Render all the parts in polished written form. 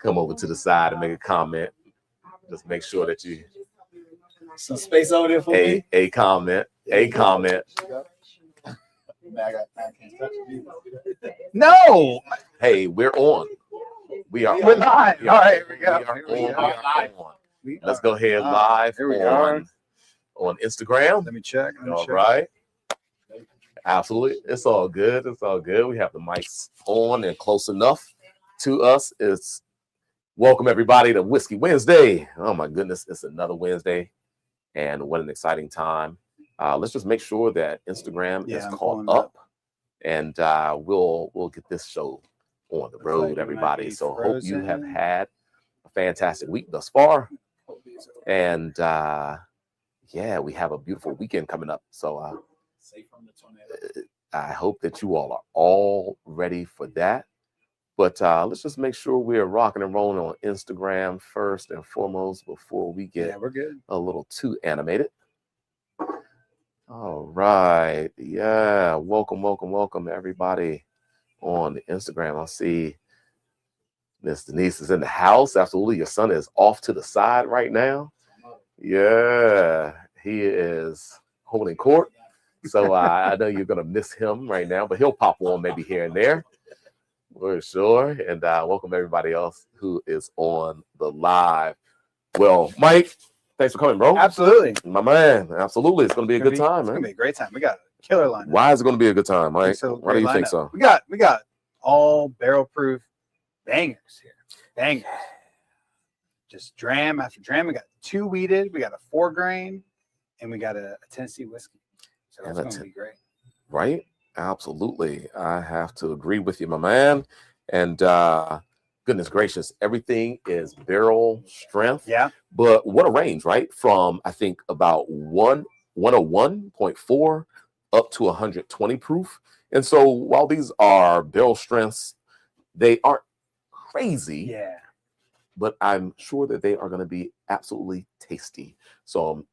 come over to the side and make a comment. Just make sure that you some space over there for me. A comment. A comment. No. Hey, we're on. We're live. All right, here we go. Let's go ahead live on Instagram. Let me check. All right. Absolutely. It's all good. It's all good. We have the mics on and close enough to us. It's welcome everybody to Whiskey Wednesday. Oh my goodness, it's another Wednesday. And what an exciting time. Let's just make sure that Instagram is caught up. And we'll get this show on the road, everybody. So hope you have had a fantastic week thus far. And yeah, we have a beautiful weekend coming up. So I hope that you all are all ready for that. But let's just make sure we're rocking and rolling on Instagram first and foremost before we get we're good. A little too animated. All right. Yeah. Welcome everybody on Instagram. I see Miss Denise is in the house. Absolutely. Your son is off to the side right now. Yeah. He is holding court. So I know you're going to miss him right now, but he'll pop on maybe here and there. For sure. And welcome everybody else who is on the live. Well, Mike, thanks for coming, bro. Absolutely. My man. Absolutely. It's going to be a good time, man. It's going to be a great time. We got a killer lineup. Why is it going to be a good time, Mike? Why do you think so? We got all barrel proof bangers here. Bangers. Just dram after dram. We got 2 wheated. We got a 4 grain. And we got a Tennessee whiskey. So that's going to be great. Right? Absolutely. I have to agree with you, my man. And goodness gracious, everything is barrel strength. Yeah. But what a range, right? From I think about 101.4 up to 120 proof. And so while these are barrel strengths, they aren't crazy. Yeah. But I'm sure that they are going to be absolutely tasty. So I'm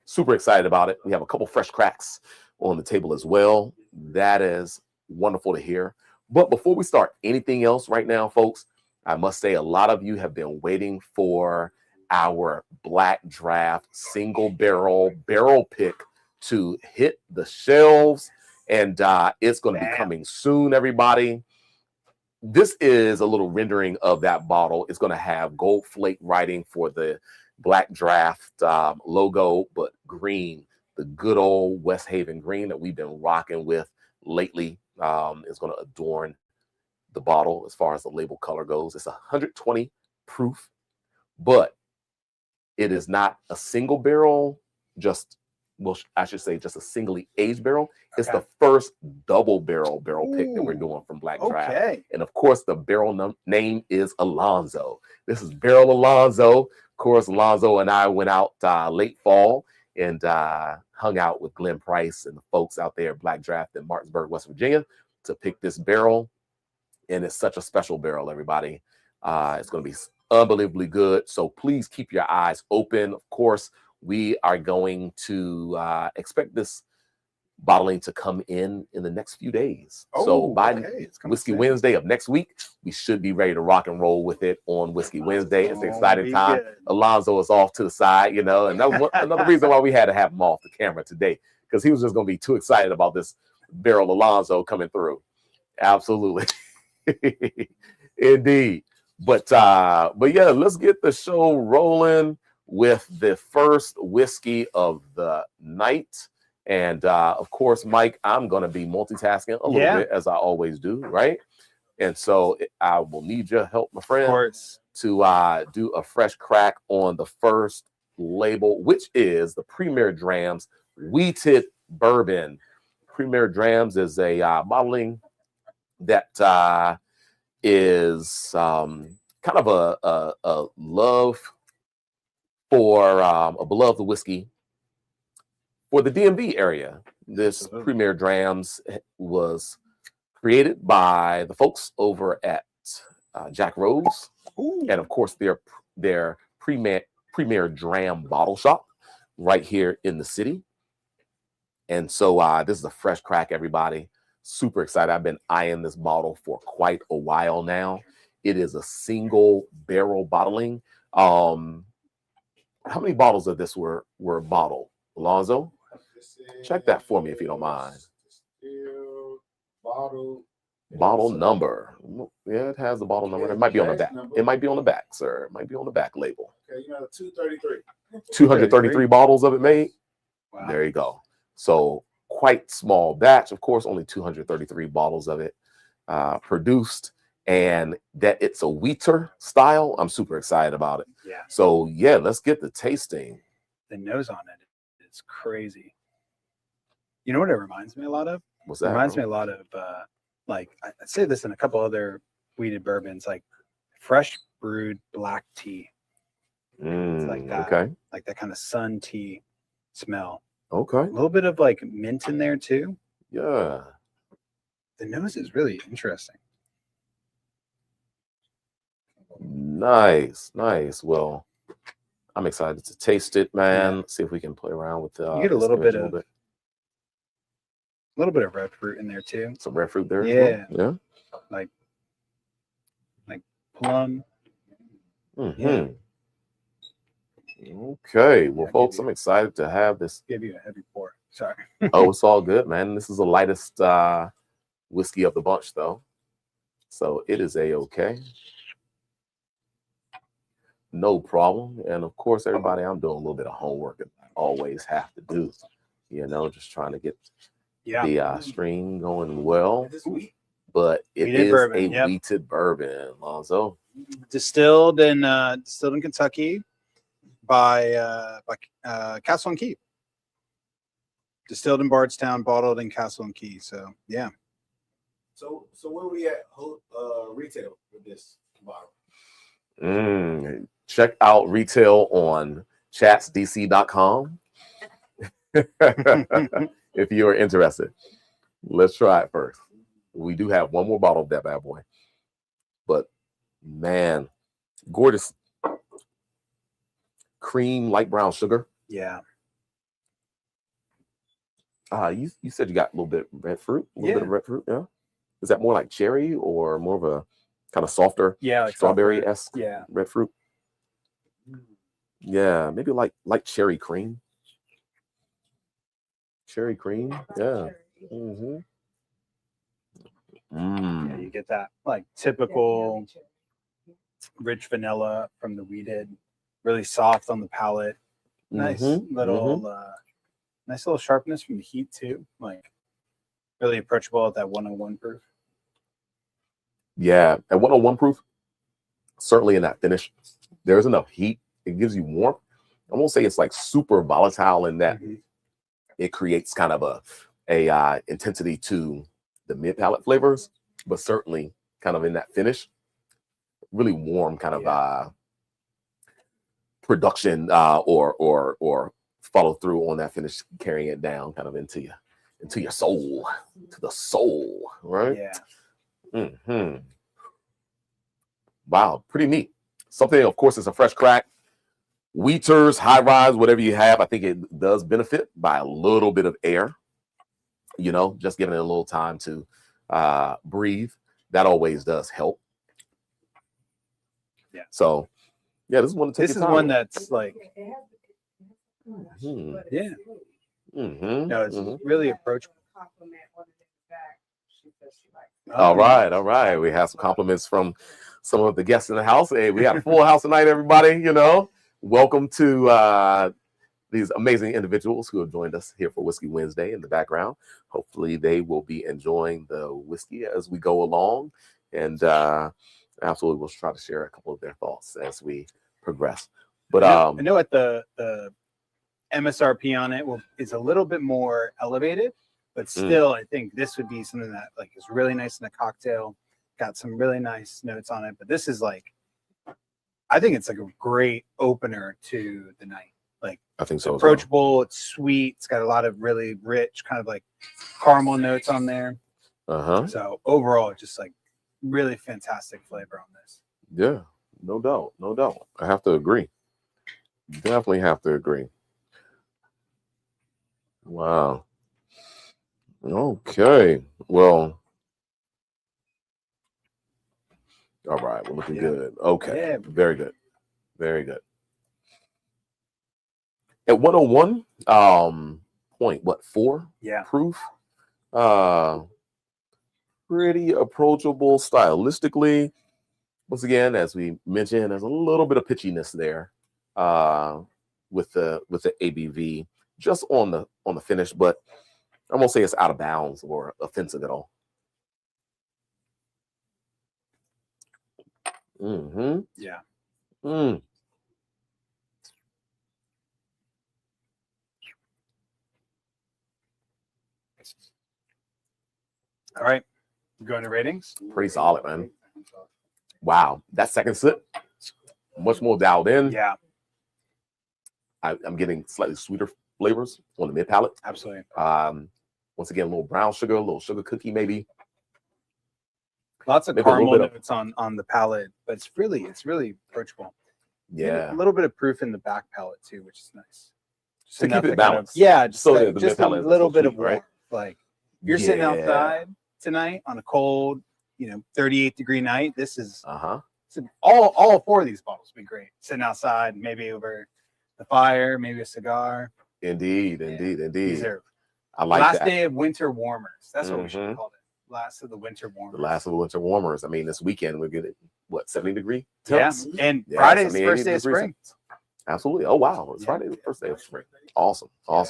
super excited about it. We have a couple fresh cracks on the table as well. That is wonderful to hear. But before we start anything else right now, folks, I must say a lot of you have been waiting for our Black Draft single barrel pick to hit the shelves. And it's going to be coming soon, everybody. This is a little rendering of that bottle. It's going to have gold flake writing for the Black Draft logo, but green. The good old West Haven green that we've been rocking with lately is going to adorn the bottle as far as the label color goes. It's 120 proof, but it is not a single barrel, I should say just a singly aged barrel. It's the first double barrel pick that we're doing from Black Draft. And of course, the barrel name is Alonzo. This is Barrel Alonzo. Of course, Alonzo and I went out late fall and hung out with Glenn Price and the folks out there at Black Draft in Martinsburg, West Virginia, to pick this barrel. And it's such a special barrel, everybody. It's going to be unbelievably good. So please keep your eyes open. Of course, we are going to expect this bottling to come in the next few days. So by Whiskey Wednesday of next week, we should be ready to rock and roll with it on Whiskey Wednesday. It's an exciting time. Good. Alonzo is off to the side, and that was another reason why we had to have him off the camera today, because he was just going to be too excited about this Barrel Alonzo coming through. Absolutely. Indeed. But yeah, let's get the show rolling with the first whiskey of the night. And of course, Mike, I'm going to be multitasking a little bit, as I always do, right? And so I will need your help, my friend, of course, to do a fresh crack on the first label, which is the Premier Drams Wheated Bourbon. Premier Drams is a bottling that is kind of a love for a beloved whiskey for the DMV area. This Premier Drams was created by the folks over at Jack Rose, and of course their Premier Dram bottle shop right here in the city. And so this is a fresh crack, everybody. Super excited. I've been eyeing this bottle for quite a while now. It is a single barrel bottling. How many bottles of this were bottled? Alonzo, check that for me if you don't mind. Bottle number. Yeah, it has the bottle number. It might be on the back. It might be on the back, sir. It might be on the back label. Okay, 233. 233 bottles of it made. Wow. There you go. So quite small batch. Of course, only 233 bottles of it produced. And that it's a wheater style. I'm super excited about it. Yeah. So yeah, let's get the tasting. The nose on it is crazy. You know what it reminds me a lot of? What's It that? reminds bro? me a lot of like I say this in a couple other weeded bourbons, like fresh brewed black tea. It's like that. Okay. Like that kind of sun tea smell. Okay. A little bit of like mint in there too. Yeah. The nose is really interesting. Nice. Well, I'm excited to taste it, man. Yeah. See if we can play around with You get a this little image bit of red fruit in there too. some red fruit there. Yeah. As well? Like plum. Yeah. Yeah. Okay. Well, Yeah, folks, give you- I'm excited to have this. Give you a heavy pour. Sorry. Oh, it's all good, man. This is the lightest whiskey of the bunch, though. So it is a-okay. No problem. And of course, everybody, I'm doing a little bit of homework that I always have to do. You know, just trying to get Yeah. the stream going well. Is this wheat? But it Wheated is bourbon, a yep. wheated bourbon, Lonzo. Distilled in Kentucky by Castle and Key. Distilled in Bardstown, bottled in Castle and Key. So yeah. So where we at retail with this bottle? Check out retail on chatsdc.com if you are interested. Let's try it first. We do have one more bottle of that bad boy. But man, gorgeous cream, light brown sugar. Yeah. You said you got a little bit of red fruit, a little bit Yeah. of red fruit, yeah. Is that more like cherry or more of a kind of softer Yeah. Like strawberry-esque Yeah. red fruit? Yeah, maybe like cherry cream. Cherry cream, yeah. Mm-hmm. Yeah, you get that like typical rich vanilla from the wheated, really soft on the palate. Nice little nice little sharpness from the heat too. Like really approachable at that 101 proof. Yeah, at 101 proof, certainly in that finish, there's enough heat. It gives you warmth. I won't say it's like super volatile in that it creates kind of a intensity to the mid palate flavors, but certainly kind of in that finish, really warm kind of production or follow through on that finish, carrying it down kind of into your soul, to the soul, right? Yeah. Wow, pretty neat. Something, of course, is a fresh crack. Wheaters, high rise, whatever you have, I think it does benefit by a little bit of air. You know, just giving it a little time to breathe. That always does help. Yeah. So, yeah, this is one to take This your is time one with. that's like, yeah. No, it's really approachable. All right. We have some compliments from some of the guests in the house. Hey, we got a full house tonight, everybody. You know, welcome to these amazing individuals who have joined us here for Whiskey Wednesday in the background. Hopefully, they will be enjoying the whiskey as we go along, and absolutely, we'll try to share a couple of their thoughts as we progress. But I know at the MSRP on it is a little bit more elevated, but still, I think this would be something that like is really nice in a cocktail. Got some really nice notes on it, but this is like, I think it's like a great opener to the night. Like, I think so. approachable, it's sweet, it's got a lot of really rich kind of like caramel notes on there. So overall, just like really fantastic flavor on this. Yeah, no doubt. I have to agree. Definitely have to agree. Wow. Okay. Well, All right, we're looking Yeah. good. Okay, Yeah. very good, very good. At 101, point what 4 Yeah. proof? Pretty approachable stylistically. Once again, as we mentioned, there's a little bit of pitchiness there, with the ABV just on the finish, but I won't say it's out of bounds or offensive at all. Mm-hmm. Yeah. Mm. All right. Going to ratings. Pretty solid, man. Wow, that second sip, much more dialed in. Yeah, I'm getting slightly sweeter flavors on the mid palate. absolutely. Once again, a little brown sugar, a little sugar cookie, maybe. Lots of Maybe a little caramel bit notes on the palate, but it's really approachable. Yeah. A little bit of proof in the back palate too, which is nice. Just To keep enough it to kind of- balanced. yeah, just, So like- that the just mid a palate is little also bit of sweet, right? warmth. Like you're sitting Yeah. outside tonight on a cold, 38-degree night. This is all 4 of these bottles would be great. Sitting outside, maybe over the fire, maybe a cigar. Indeed. These are I like last that. day of winter warmers. That's what we should have called it. Last of the winter warmers. The last of the winter warmers. I mean, this weekend we're getting what 70-degree Yeah, temps. and Yeah, Friday's 78 first day of degrees. spring. Absolutely. Oh wow, it's Yeah. Friday, the first day of spring. Awesome. Well,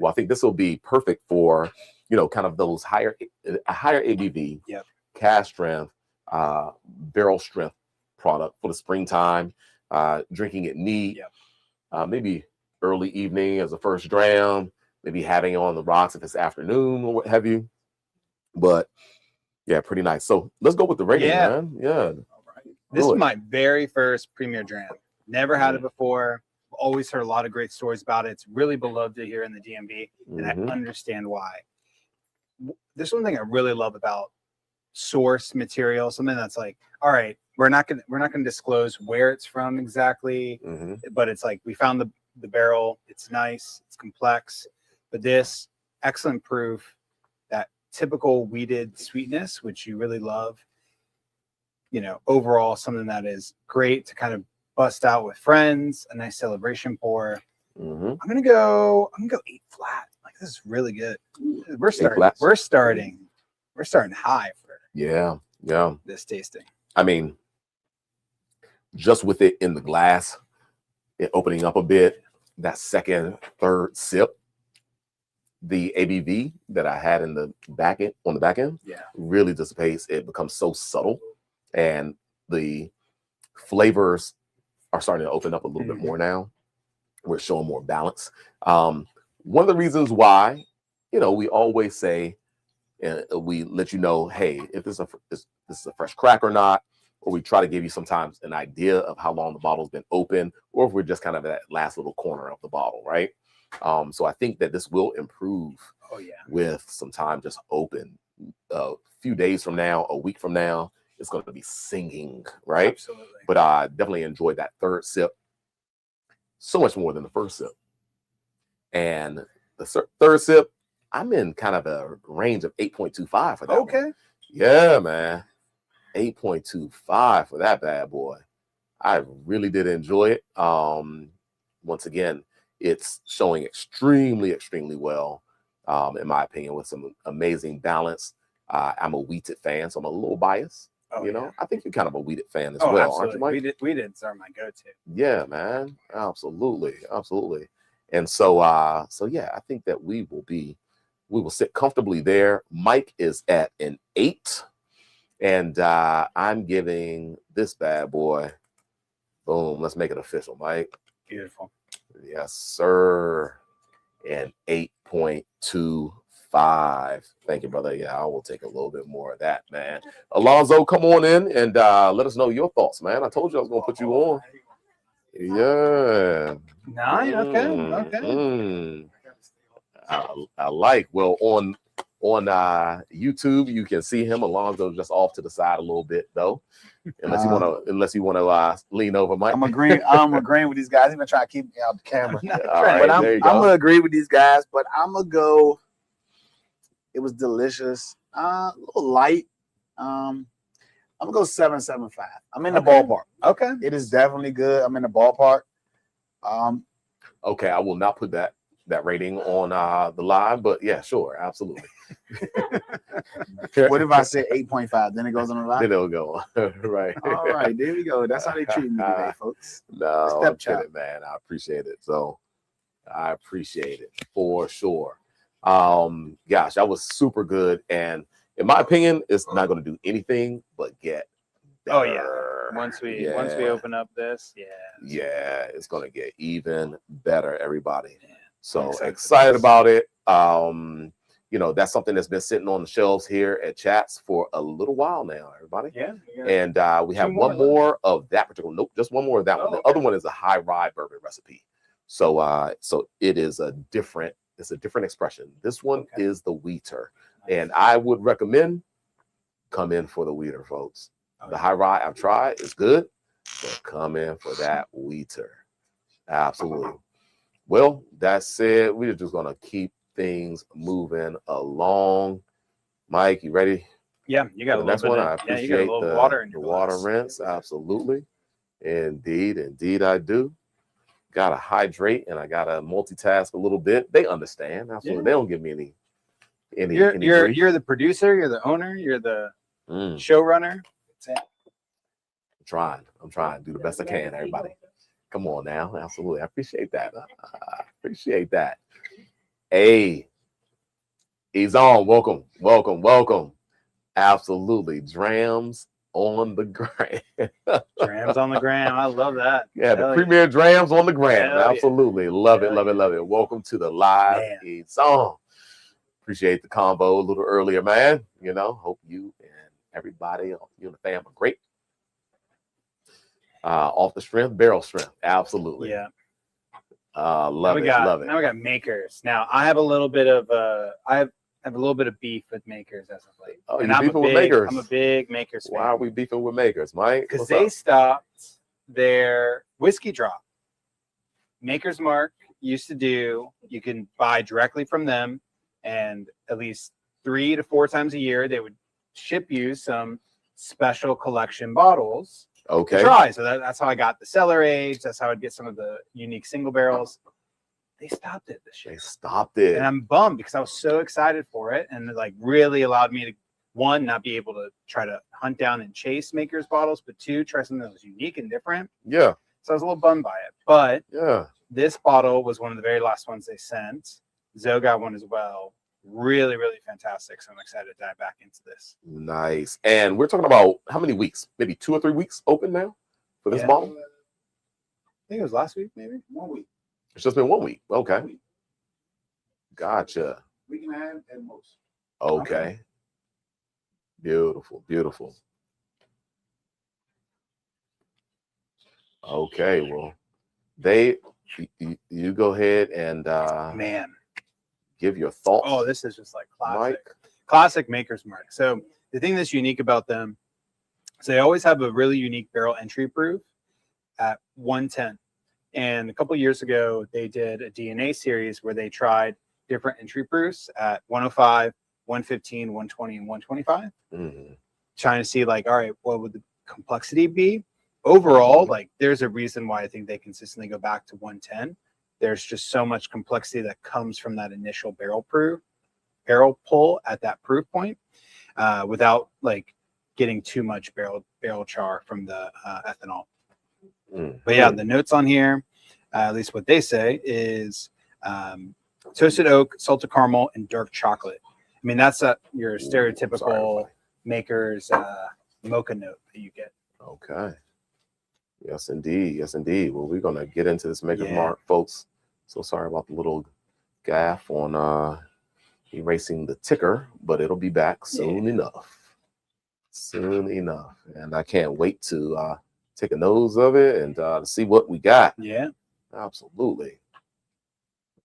I think this will be perfect for kind of those higher ABV, Yep. cask strength, barrel strength product for the springtime. Drinking it neat. Yep. Maybe early evening as a first dram. Maybe having it on the rocks if it's afternoon or what have you. But yeah, pretty nice. So let's go with the rating, Yeah. man. Yeah. This Do is it. my very first Premier Dram. Never had it before. Always heard a lot of great stories about it. It's really beloved here in the DMV, and I understand why. There's one thing I really love about source material, something that's like, all right, we're not gonna disclose where it's from exactly, but it's like we found the barrel. It's nice, it's complex, but this excellent proof, that typical weeded sweetness, which you really love. Overall, something that is great to kind of bust out with friends, a nice celebration pour. I'm gonna go 8 flat. Like this is really good. We're starting high for this tasting. I mean, just with it in the glass, it opening up a bit, that second, third sip, the ABV that I had in the back end really dissipates. It becomes so subtle, and the flavors are starting to open up a little bit more now. We're showing more balance. One of the reasons why, we always say, we let you know, hey, if this is a fresh crack or not, or we try to give you sometimes an idea of how long the bottle's been open, or if we're just kind of at that last little corner of the bottle, right? So I think that this will improve with some time just open. A few days from now, a week from now, it's going to be singing, right? Absolutely. But I definitely enjoyed that third sip so much more than the first sip. And the third sip, I'm in kind of a range of 8.25 for that. Okay. One. Yeah, man. 8.25 for that bad boy. I really did enjoy it. Once again, it's showing extremely, extremely well, in my opinion, with some amazing balance. I'm a wheated fan, so I'm a little biased. I think you're kind of a wheated fan as well, aren't you, Mike? Wheateds are my go-to. Yeah, man. Absolutely. And so yeah, I think that we will sit comfortably there. Mike is at an 8, and I'm giving this bad boy, boom, let's make it official, Mike. Beautiful. Yes, sir. And 8.25. Thank you, brother. Yeah, I will take a little bit more of that, man. Alonzo, come on in and let us know your thoughts, man. I told you I was gonna put you on. Yeah. 9. Okay. I like. Well, on YouTube, you can see him. Alonzo just off to the side a little bit, though. Unless you want to lean over, Mike. I'm agreeing with these guys. He's been trying to keep me out the camera. All right, but I'm there you gonna go. agree with these guys. But I'm gonna go. It was delicious. A little light. I'm gonna go 7.75. I'm in the Okay. ballpark. Okay. It is definitely good. I'm in the ballpark. Okay, I will not put that rating on the live, but yeah, sure, absolutely. What if I say 8.5? Then it goes on the line. Then it'll go right. All right, there we go. That's how they treat me today, folks. No, I'm Stepchild. kidding, man. I appreciate it. So I appreciate it for sure. Gosh, that was super good. And in my opinion, it's not going to do anything but get better. Oh yeah. Once we open up this, yeah, it's going to get even better, everybody. Yeah, So excited for excited this. about it. You know, that's something that's been sitting on the shelves here at Chats for a little while now, everybody. Yeah. And we have one more more of that particular. Nope, just one more of that one. The okay. other one is a high rye bourbon recipe. So so it is a different expression. This one Okay. is the wheater. And I would recommend come in for the wheater, folks. The high rye I've tried is good, but come in for that wheater. Absolutely. Well, that's it. We're just gonna keep things moving along. Mike, you ready? Yeah, you got For a the next little bit. one, I Yeah, you appreciate got a little the water in your water glass. rinse. Absolutely. Indeed, I do. Gotta hydrate and I gotta multitask a little bit. They understand. Absolutely. Yeah. They don't give me any You're grief. you're the producer, you're the owner, you're the Mm, showrunner. I'm trying to do the best I can, everybody. Come on now. Absolutely. I appreciate that. I appreciate that. Hey, he's on. Welcome. Absolutely. Drams on the gram. Drams on the gram. I love that. Yeah, the Hell premier Drams on the gram. Hell yeah. Absolutely. Love it, Hell love it. Welcome to the live Man. He's on. Appreciate the convo a little earlier, man. You know, hope you and everybody, you and the fam are great. Off the strength, barrel strength. Absolutely. Yeah. Love it. Now we got makers. Now I have a little bit of beef with makers as of late. Oh, And you're beefing with makers? I'm a big makers fan. Why are we beefing with makers, Mike? Because What's they up? stopped their whiskey drop. Maker's Mark used to do, you can buy directly from them, and at least 3 to 4 times a year, they would ship you some special collection bottles Okay. to try. So that's how I got the cellar age. That's how I'd get some of the unique single barrels. They stopped it this They year. stopped it. And I'm bummed because I was so excited for it. And it like really allowed me to, one, not be able to try to hunt down and chase makers bottles, but 2, try something that was unique and different. Yeah. So I was a little bummed by it. But Yeah. this bottle was one of the very last ones they sent. Zoe got one as well. Really, really fantastic. So I'm excited to dive back into this. Nice. And we're talking about how many weeks? Maybe 2 or 3 weeks open now for this Yeah. bottle? I think it was last week, maybe. 1 week. It's just been 1 week. Okay. 1 week. Gotcha. Week and a half at most. Okay. Beautiful. Okay, well, you go ahead and Man. give your thoughts. Oh, this is just like classic. Mike. Classic Maker's Mark. So the thing that's unique about them is they always have a really unique barrel entry proof at 110. And a couple of years ago, they did a DNA series where they tried different entry proofs at 105, 115, 120, and 125, Mhm. trying to see like, all right, what would the complexity be? Overall, like there's a reason why I think they consistently go back to 110. There's just so much complexity that comes from that initial barrel pull at that proof point, without like getting too much barrel char from the ethanol. Mm. But yeah, the notes on here, at least what they say, is toasted oak, salted caramel, and dark chocolate. I mean, that's your Ooh, stereotypical sorry, buddy. Maker's mocha note that you get. Okay. Yes, indeed. Well, we're gonna get into this Maker's Yeah. Mark, folks. So sorry about the little gaffe on erasing the ticker, but it'll be back soon enough. And I can't wait to take a nose of it and to see what we got. Yeah. Absolutely.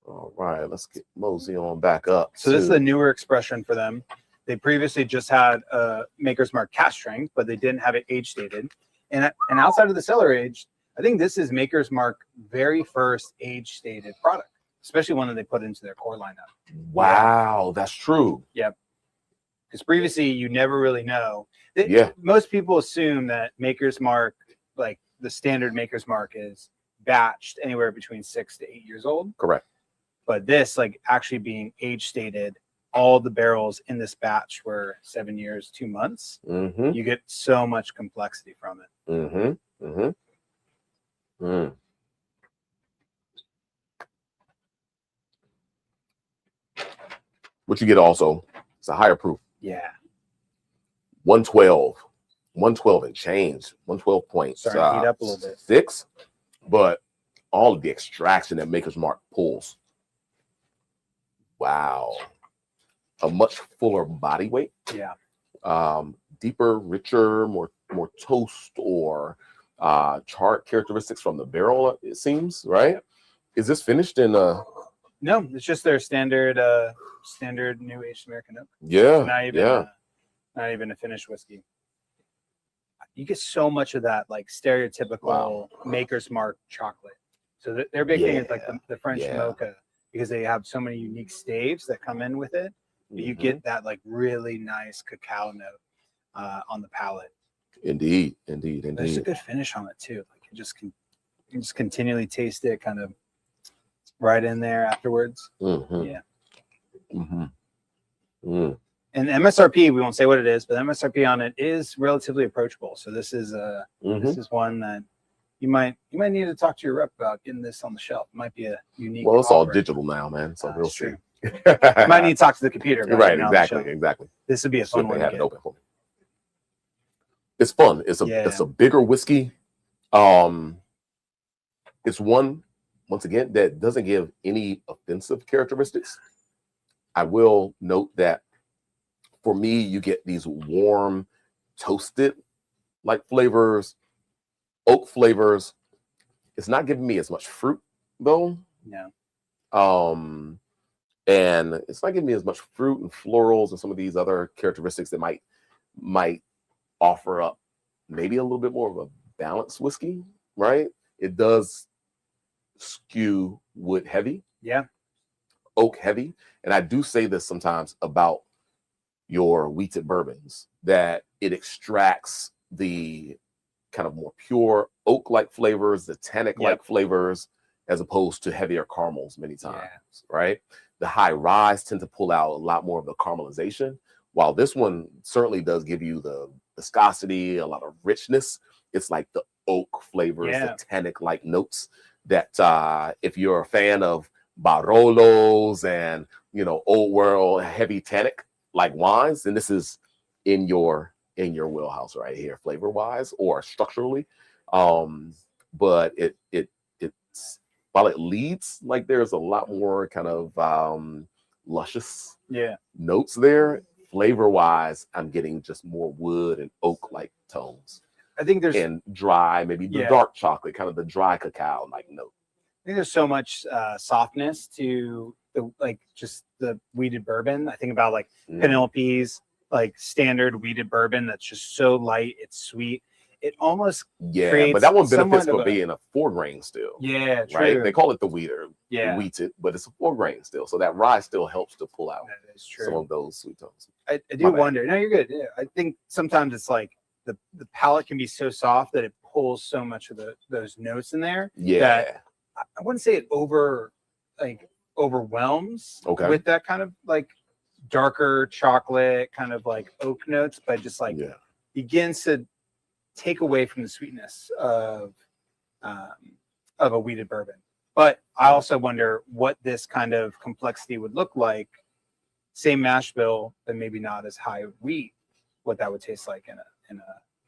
All right, let's get Mosey on back up. So this is to- a newer expression for them. They previously just had a Maker's Mark cask strength, but they didn't have it age stated. And outside of the cellar age, I think this is Maker's Mark very first age stated product, especially one that they put into their core lineup. Wow, that's true. Because previously you never really know. Yeah. Most people assume that Maker's Mark, like the standard Maker's Mark, is batched anywhere between 6 to 8 years old. Correct. But this, like actually being age stated, all the barrels in this batch were 7 years, 2 months. Mm-hmm. You get so much complexity from it. Mm-hmm. Mm-hmm. Mm. What you get also, it's a higher proof. Yeah. 112 and change, 112 Starting to heat up a little bit. 6, but all of the extraction that Maker's Mark pulls. Wow. A much fuller body weight. Yeah. Deeper, richer, more toast or charred characteristics from the barrel, it seems, right? Is this finished in No, it's just their standard new aged American oak. yeah, So not even a finished whiskey. You get so much of that like stereotypical Maker's Mark chocolate. So their big thing is like the French mocha, because they have so many unique staves that come in with it. But you get that like really nice cacao note on the palate. Indeed. There's a good finish on it too. Like you just continually taste it, kind of right in there afterwards. Yeah. And MSRP, we won't say what it is, but MSRP on it is relatively approachable. So this is this is one that you might need to talk to your rep about getting this on the shelf. It might be a unique. Well, it's all offer. digital now, man. So we'll see. True. You might need to talk to the computer. About Right, it now on the exactly, shelf. exactly. This would be a fun one. They To have it get. open for me. It's fun. It's a bigger whiskey. It's one, once again, that doesn't give any offensive characteristics. I will note that for me, you get these warm, toasted like flavors, oak flavors. It's not giving me as much fruit though. No. And it's not giving me as much fruit and florals and some of these other characteristics that might offer up maybe a little bit more of a balanced whiskey, right? It does skew wood heavy, oak heavy. And I do say this sometimes about your wheated bourbons, that it extracts the kind of more pure oak-like flavors, the tannic-like flavors, as opposed to heavier caramels many times, right? The high rise tend to pull out a lot more of the caramelization, while this one certainly does give you the viscosity, a lot of richness. It's like the oak flavors, the tannic-like notes that if you're a fan of Barolos and, old world heavy tannic like wines, then this is in your wheelhouse right here, flavor-wise or structurally. But it's while it leads, like there's a lot more kind of luscious notes there. Flavor-wise, I'm getting just more wood and oak-like tones. I think there's and dry, maybe the dark chocolate, kind of the dry cacao like note. I think there's so much softness to just the wheated bourbon. I think about like Penelope's like standard wheated bourbon that's just so light, it's sweet. It almost but that one benefits for being a 4-grain still. Yeah, true. Right. They call it the wheated, but it's a 4-grain still. So that rye still helps to pull out some of those sweet tones. I do wonder. No, you're good. Yeah, I think sometimes it's like the palate can be so soft that it pulls so much of those notes in there. That I wouldn't say it overwhelms with that kind of like darker chocolate kind of like oak notes, but just like begins to take away from the sweetness of a wheated bourbon. But I also wonder what this kind of complexity would look like, same mash bill, but maybe not as high wheat, what that would taste like in a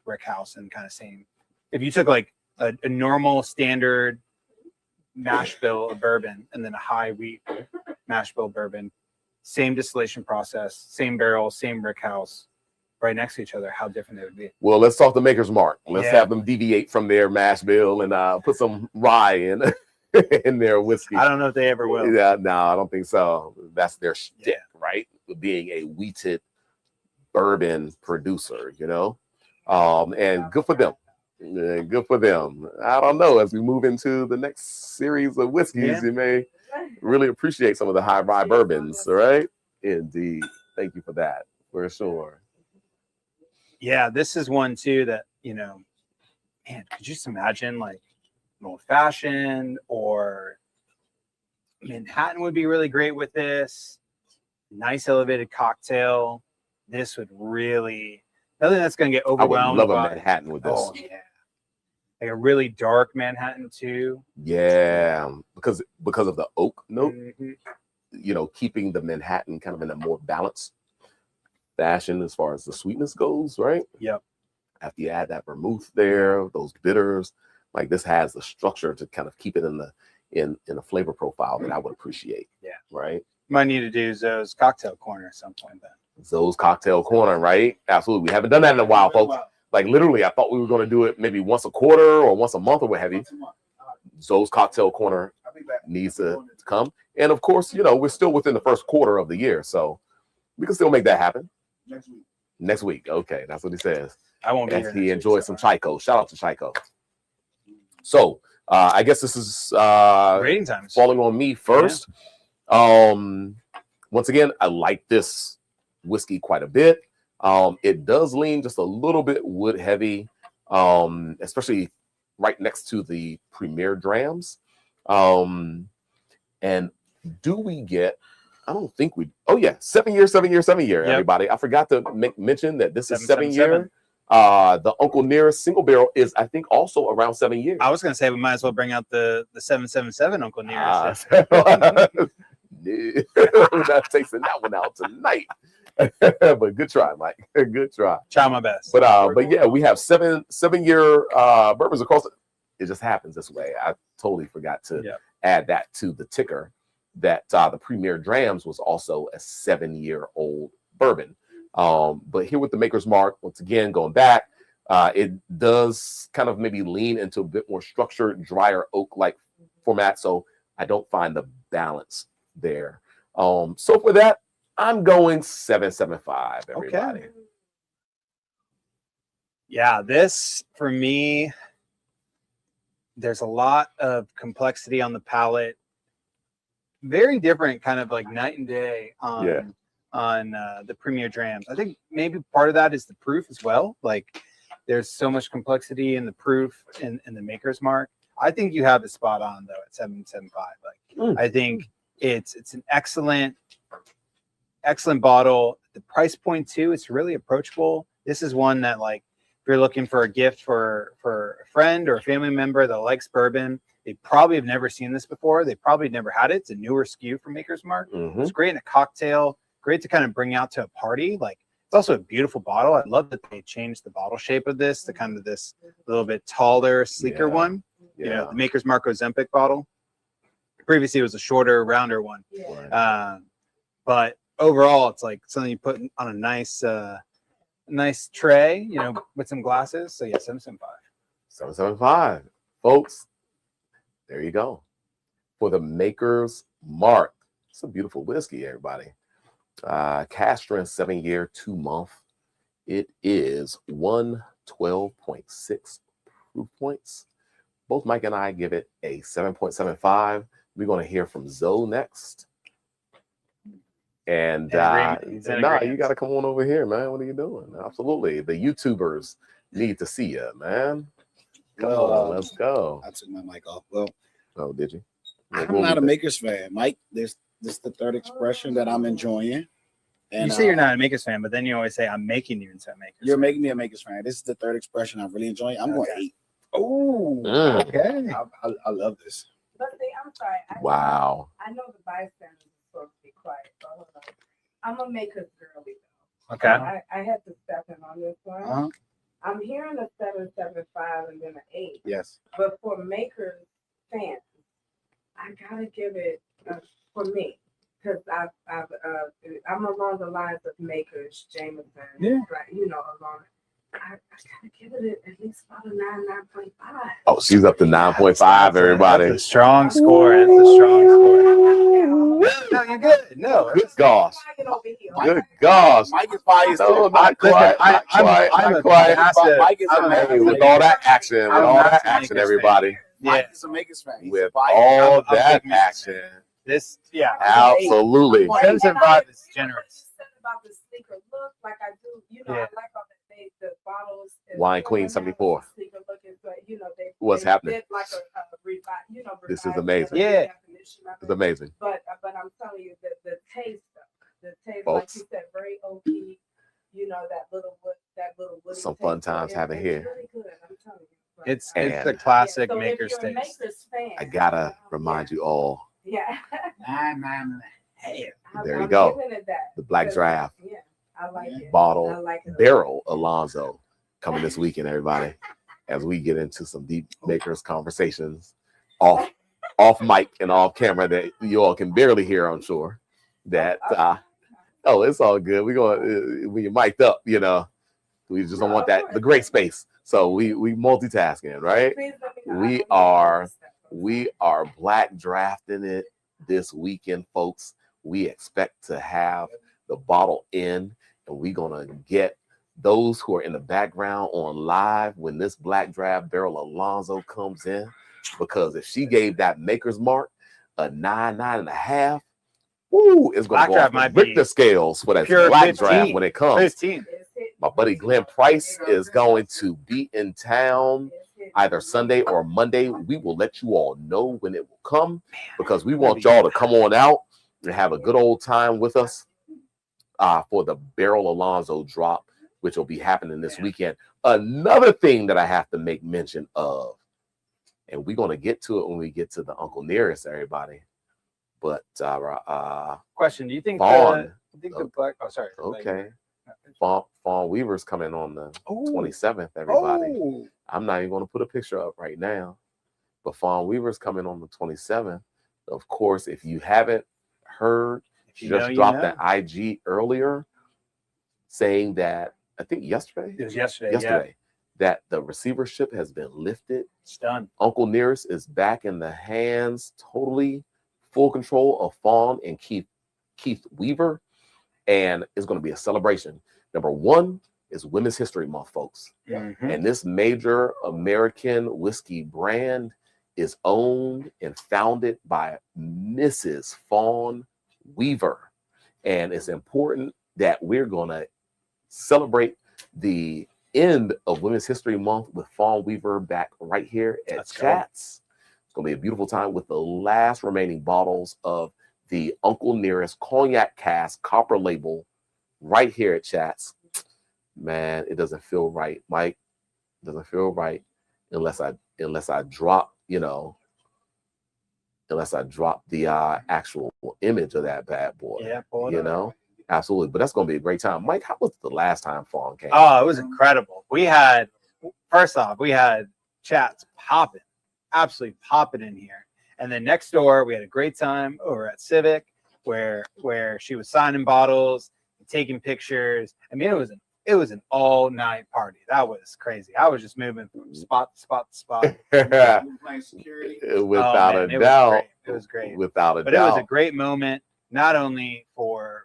brick house, and kind of same. If you took like a normal standard mash bill of bourbon and then a high wheat mash bill bourbon, same distillation process, same barrel, same brick house, right next to each other, how different they would be. Well, let's talk to Maker's Mark. Let's have them deviate from their mash bill and put some rye in their whiskey. I don't know if they ever will. Yeah, no, I don't think so. That's their shtick, right? Being a wheated bourbon producer, and good for them. Good for them. I don't know. As we move into the next series of whiskeys, you may really appreciate some of the high rye bourbons, all right? Indeed. Thank you for that, for sure. Yeah, this is one too that, man, could you just imagine like an old fashioned or Manhattan would be really great with this. Nice elevated cocktail. This would really, nothing that's going to get I would overwhelmed love a by. Manhattan with this. Oh, yeah. Like a really dark Manhattan too. Yeah, because of the oak note, Mhm. keeping the Manhattan kind of in a more balanced fashion as far as the sweetness goes, right? Yep. After you add that vermouth there, those bitters, like this has the structure to kind of keep it in a flavor profile that I would appreciate. Yeah. Right. Might need to do Zoe's cocktail corner at some point then. Zoe's cocktail corner, right? Absolutely. We haven't done that in a while, folks. Like literally, I thought we were going to do it maybe once a quarter or once a month or what have you. Zoe's cocktail corner needs to come. And of course, we're still within the first quarter of the year, so we can still make that happen. Next week. Okay, that's what he says. I won't be As here. he enjoys some Chico. Shout out to Chico. So I guess this is Rating times. falling on me first. Once again, I like this whiskey quite a bit. It does lean just a little bit wood heavy, especially right next to the Premier Drams. And do we get, I don't think we, oh yeah, 7 year, Yep. everybody. I forgot to mention that this is 7 year. 777. The Uncle Nearest single barrel is, I think, also around 7 years. I was going to say we might as well bring out the 777 Uncle Nearest. Not tasting that one out tonight. But good try, Mike. Good try. Try my best. But yeah, we have 7 year bourbons across it. It just happens this way. I totally forgot to add that to the ticker that the Premier Drams was also a 7-year-old bourbon. But here with the Maker's Mark, once again, going back, it does kind of maybe lean into a bit more structured, drier oak-like format. So I don't find the balance there. So for that, I'm going 775, everybody. Okay. Yeah, this for me, there's a lot of complexity on the palate. Very different, kind of like night and day on the Premier Drams. I think maybe part of that is the proof as well. Like there's so much complexity in the proof in the Maker's Mark. I think you have it spot on though at 775. Like I think it's an excellent bottle. The price point too, it's really approachable. This is one that like if you're looking for a gift for a friend or a family member that likes bourbon, they probably have never seen this before. They probably never had it. It's a newer SKU from Maker's Mark. It's great in a cocktail, great to kind of bring out to a party. Like it's also a beautiful bottle. I love that they changed the bottle shape of this to kind of this little bit taller, sleeker one. The Maker's Mark Ozempic bottle. Previously, it was a shorter, rounder one. But overall, it's like something you put on a nice tray, with some glasses. So yeah, 775. 775, folks. There you go. For the Maker's Mark. It's a beautiful whiskey, everybody. Cask strength 7 year, 2 month. It is 112.6 proof points. Both Mike and I give it a 7.75. We're going to hear from Zoe next. And you got to come on over here, man. What are you doing? Absolutely. The YouTubers need to see you, man. Come on, let's go. I took my mic off. Well, oh, did you? I'm not a Maker's fan, Mike. This is the third expression that I'm enjoying. And you say you're not a Maker's fan, but then you always say I'm making you into a Maker's. You're making me a Maker's fan. This is the third expression I'm really enjoying. I'm going 8. Oh, okay. I love this. But see, I'm sorry. Wow. I know the bystanders are supposed to be quiet, so hold on. I'm a Maker's girly though. Okay. I had to step in on this one. I'm hearing a 775 and then an 8. Yes. But for Maker's fans, I gotta give it for me because I'm along the lines of Maker's, Jameson, right? Along. I gotta give it at least about a 9.5. Oh, she's up to 9.5, everybody. That's a strong score. That's a strong score. No, you're good. No, good gosh. Good gosh. Mike is biased. No, not quite. I'm quiet. Mike is a Maker's With all that action, everybody. Mike is a Maker's fan. With all that action. This, absolutely. 775 is generous. About the sneaker look, like I do, I like all that the bottles. is Wine still Queen gonna have 74. some sleeker looking, but you know What's they happening? did like a This is revised amazing. Yeah. redefinition of It's it. amazing. But I'm telling you, the taste, like Folks. you said, very oaky. You know that little woody Some fun taste to it. times having It's here. really good. I'm telling you. But, It's And- the classic so Maker's if you're a taste. Maker's fan, I gotta remind you all, Yeah. 9.5. There you I'm go. giving it that. the Black Because, Draft Yeah, I like it. I bottle like it. Barrel Alonzo coming this weekend, everybody, as we get into some deep makers conversations off mic and off camera that you all can barely hear, I'm sure. That oh, it's all good. We going when you're mic'd up, you know. We just don't want that the great space. So we multitasking, right? Please let me know. I We don't are know stuff. we are black drafting it this weekend, folks. We expect to have the bottle in, and we're gonna get those who are in the background on live when this black draft Barrel Alonzo comes in, because if she gave that maker's mark a 9.5, woo, it's gonna Black go draft off the might be Richter scales for that pure black 15. draft when it comes. 15. It's hit- My buddy Glenn Price is going to be in town it's hit- either Sunday or Monday. We will let you all know when it will come, because we want y'all to come on out and have a good old time with us for the Barrel Alonzo drop, which will be happening this weekend. Another thing that I have to make mention of, and we're going to get to it when we get to the Uncle Nearest, everybody. But Question: Do you think Vaughn. the black? Oh, sorry. Okay. Fawn Weaver's coming on the Oh. 27th, everybody. Oh. I'm not even going to put a picture up right now, but Fawn Weaver's coming on the 27th. Of course, if you haven't heard, If she you know, just you dropped know. an IG earlier saying that, I think yesterday, It was yesterday. Yeah, that the receivership has been lifted. it's done. Uncle Nearest is back in the hands, totally full control of Fawn and Keith Weaver, and it's going to be a celebration. Number one is Women's History Month, folks. Mhm. And this major American whiskey brand is owned and founded by Mrs. Fawn Weaver. And it's important that we're going to celebrate the end of Women's History Month with Fawn Weaver back right here at Let's go. Chats. It's going to be a beautiful time with the last remaining bottles of the Uncle Nearest Cognac Cask copper label right here at Chats. Man, it doesn't feel right, Mike. It doesn't feel right unless I drop, unless I drop the actual image of that bad boy. Yeah, pull it You up. know, absolutely. But that's gonna be a great time. Mike, how was the last time Fawn came? Oh, it was incredible. We had chats popping, absolutely popping in here. And then next door, we had a great time over at Civic, where she was signing bottles, taking pictures. I mean, it was an all night party. That was crazy. I was just moving from spot to spot to spot. Playing security. Without man, a it was doubt. great. It was great. Without a But it was a doubt. great moment, not only for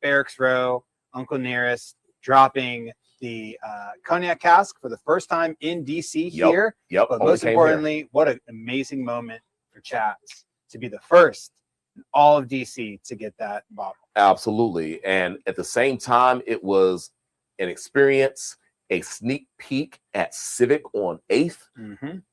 Barracks Row, Uncle Nearest dropping the cognac cask for the first time in DC Yep. here, Yep. but only most came here. importantly, what an amazing moment for Chats to be the first in all of DC to get that bottle. Absolutely. And at the same time, it was an experience, a sneak peek at Civic on 8th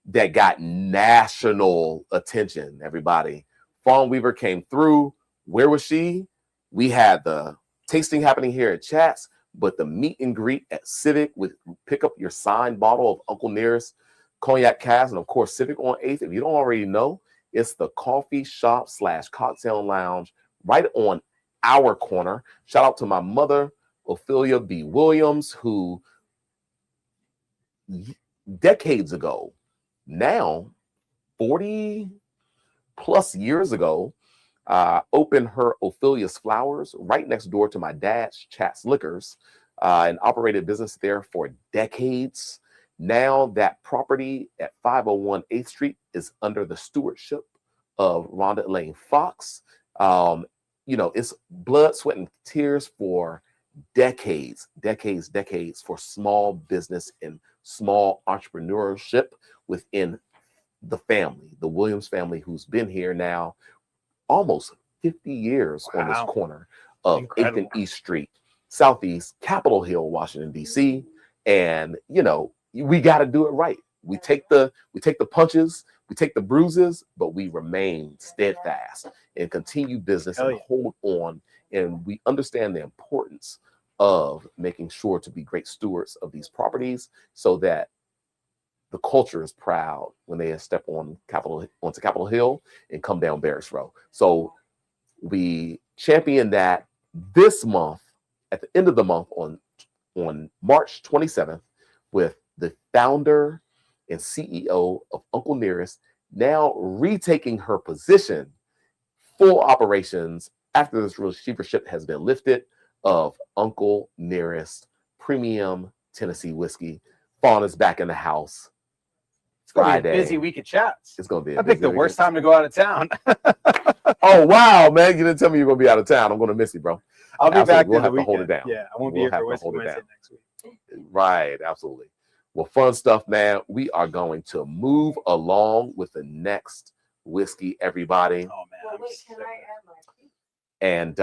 that got national attention, everybody. Fawn Weaver came through. Where was she? We had the tasting happening here at Chats, but the meet and greet at Civic with pick up your signed bottle of Uncle Nearest Cognac Cask, and of course, Civic on 8th. If you don't already know, it's the coffee shop / cocktail lounge right on our corner. Shout out to my mother, Ophelia B. Williams, who decades ago, now 40 plus years ago, opened her Ophelia's Flowers right next door to my dad's Chats Liquors, and operated business there for decades. Now that property at 501 8th Street is under the stewardship of Rhonda Elaine Fox. It's blood, sweat, and tears for decades for small business and small entrepreneurship within the family, the Williams family, who's been here now almost 50 years on this corner of 8th and East Street, Southeast Capitol Hill, Washington, D.C. And you know, we got to do it right. We take the punches, we take the bruises, but we remain steadfast and continue business and hold on. And we understand the importance of making sure to be great stewards of these properties so that the culture is proud when they step onto Capitol Hill and come down Barracks Row. So we champion that this month, at the end of the month on March 27th, with the founder and CEO of Uncle Nearest now retaking her position, full operations after this receivership has been lifted, of Uncle Nearest Premium Tennessee Whiskey. Fauna's back in the house. It's gonna Friday. be a busy week of chats. It's gonna be. I picked the worst time to go out of town. Oh wow, man! You didn't tell me you're gonna be out of town. I'm gonna miss you, bro. I'll be back We'll to the have to weekend. hold it down. Yeah, I won't be We'll here have for to Whiskey hold it Wednesday down. next week. Right, absolutely. Well, fun stuff, man. We are going to move along with the next whiskey, everybody. Oh man. Well, wait, can I add my tea? And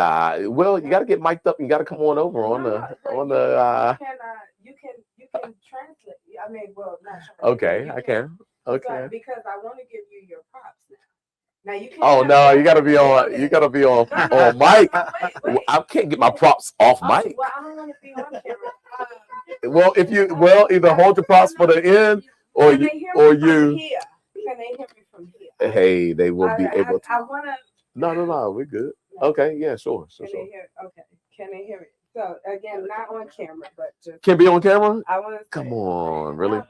well, you got to get mic'd up and you got to come on over on the. You can translate. I mean, well, not translate. Okay, You I can. Okay. Because I want to give you your props now. Now you can't. Oh no, you got to be on. You got to be on on mic. Wait. I can't get my props off mic. Well, I don't want to be on camera. Well, if you either hold your props for the end or Can you they hear or me from you. here? Can they hear me from here? Hey, they will be able to. I want to. No, we're good. Okay, yeah, sure. Can they hear? Okay. Can they hear me? So again, not on camera, but just. Can be on camera? I want to. Come on, really? I'm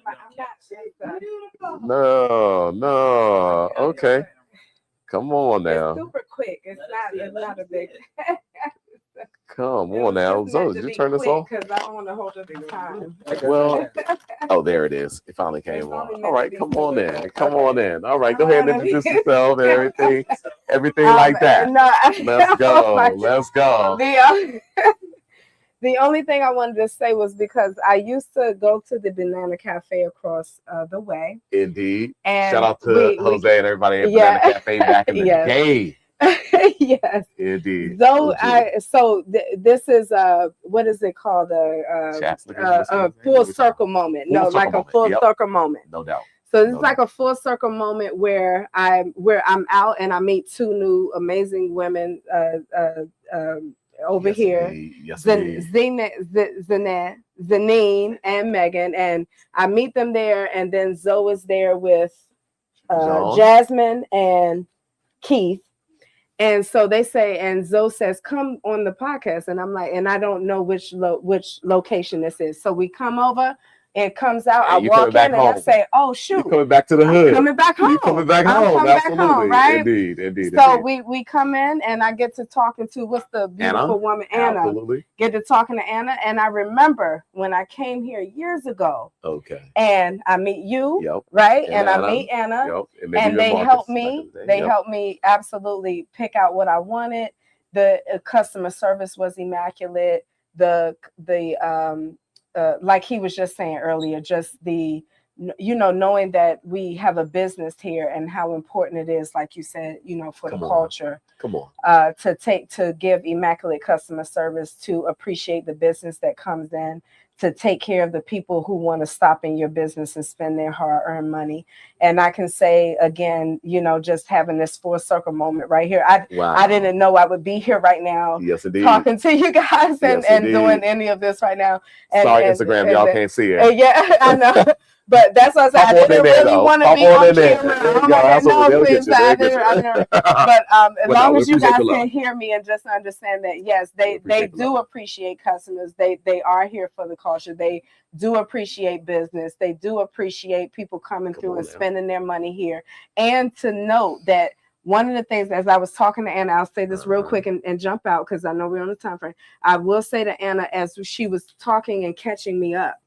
not. No. Okay, come on now. It's super quick. It's not a big. Come on now. So, did you turn this off? Because I don't want to hold up the time. Well, oh, there it is. It finally came on. All right, come on in. Come on in. All right, go ahead and introduce yourself and everything like that. No, Let's go. Let's go. The only thing I wanted to say was because I used to go to the Banana Cafe across the way. Indeed. And shout out to Jose and everybody at Banana Cafe back in the day. Yes. Indeed. So this is what is it called? A full circle moment. A full circle moment. No doubt. So this is like a full circle moment where I'm out and I meet two new amazing women over here. Zanine and Megan, and I meet them there, and then Zoe is there with Jasmine and Keith. And so they say, and Zoe says, come on the podcast. And I'm like, and I don't know which location this is. So we come over, it comes out. I walk in and I say, oh, shoot. You're coming back to the hood. Coming back home. You're coming back home. Absolutely. Right? Indeed. So we come in and I get to talking to, what's the beautiful woman? Anna. Absolutely. Get to talking to Anna. And I remember when I came here years ago. Okay. And I meet you. Yep. Right? And I meet Anna. Yep. And they helped me. They helped me absolutely pick out what I wanted. The customer service was immaculate. Like he was just saying earlier, just the, knowing that we have a business here and how important it is, like you said, for the culture. Come on. To give immaculate customer service, to appreciate the business that comes in, to take care of the people who want to stop in your business and spend their hard-earned money. And I can say again, just having this full circle moment right here. I didn't know I would be here right now. Yes, indeed. Talking to you guys and doing any of this right now. Sorry, Instagram, y'all can't see it. Yeah, I know. But that's what I said. I didn't really want to be on camera. But as long as you guys can hear me and just understand that, yes, they do appreciate customers. They are here for the culture. They do appreciate business. They do appreciate people coming through and spending their money here. And to note that one of the things, as I was talking to Anna, I'll say this real quick and jump out because I know we're on the time frame. I will say to Anna, as she was talking and catching me up,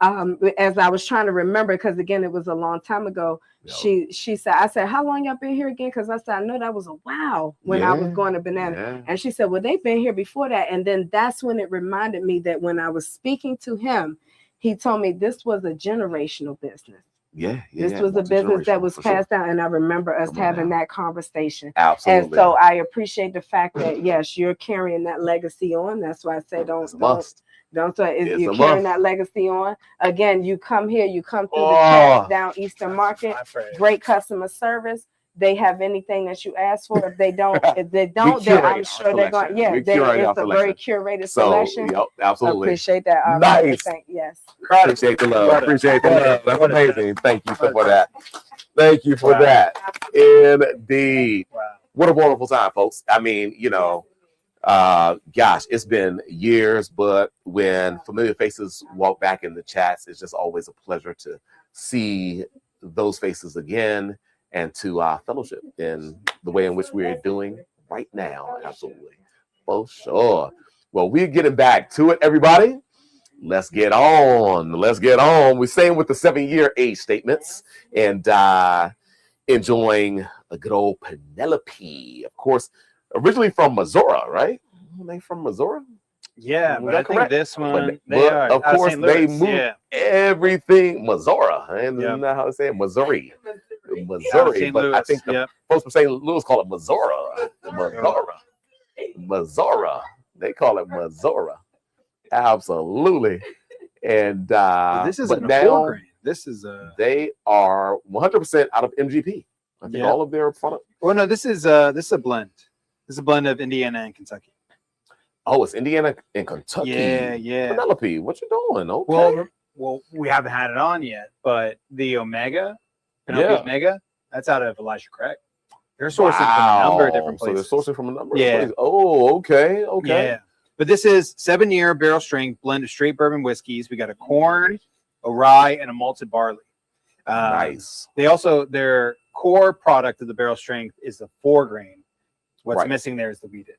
as I was trying to remember, because again, it was a long time ago. She said, I said, how long y'all been here again? Because I said, I know that was a while when I was going to Banana. Yeah. And she said, well, they've been here before that. And then that's when it reminded me that when I was speaking to him, he told me this was a generational business. Yeah, This was a business that was passed down, and I remember us having that conversation. Absolutely. And so I appreciate the fact that yes, you're carrying that legacy on. That's why I say don't you're carrying that legacy on. Again, you come here, you come through the Cask down Eastern Market, great customer service. They have anything that you ask for. If they don't, then I'm sure they're going. Yeah, it's a very curated selection. Yep, absolutely. Appreciate that. Nice. Yes. Appreciate the love. Appreciate the love. That's amazing. Thank you for that. Thank you for that. Indeed. Wow. What a wonderful time, folks. I mean, gosh, it's been years, but when familiar faces walk back in the chats, it's just always a pleasure to see those faces again and to fellowship in the way in which we're doing right now. Absolutely. For sure. Well, we're getting back to it, everybody. Let's get on. We're staying with the 7-year age statements and enjoying a good old Penelope. Of course, originally from Missouri, right? Are they from Missouri? Yeah, but I think this one, of course, they moved everything Missouri. And isn't that how they say it? Missouri. But I think the folks from St. Louis call it Missouri. Missouri. They call it Missouri. Absolutely. And this isn't a full grain. This is they are 100% out of MGP. I think all of their product. Well, no, this is a blend. This is a blend of Indiana and Kentucky. Oh, it's Indiana and Kentucky. Yeah. Penelope, what you doing? Okay. Well, we haven't had it on yet, but the Omega, Penelope Omega, that's out of Elijah Craig. They're sourcing from a number of different places. So they're sourcing from a number of places. Oh, okay. Yeah. But this is 7-year barrel strength blend of straight bourbon whiskeys. We got a corn, a rye, and a malted barley. Nice. They also, their core product of the barrel strength is the 4-grain. What's missing there is the wheated.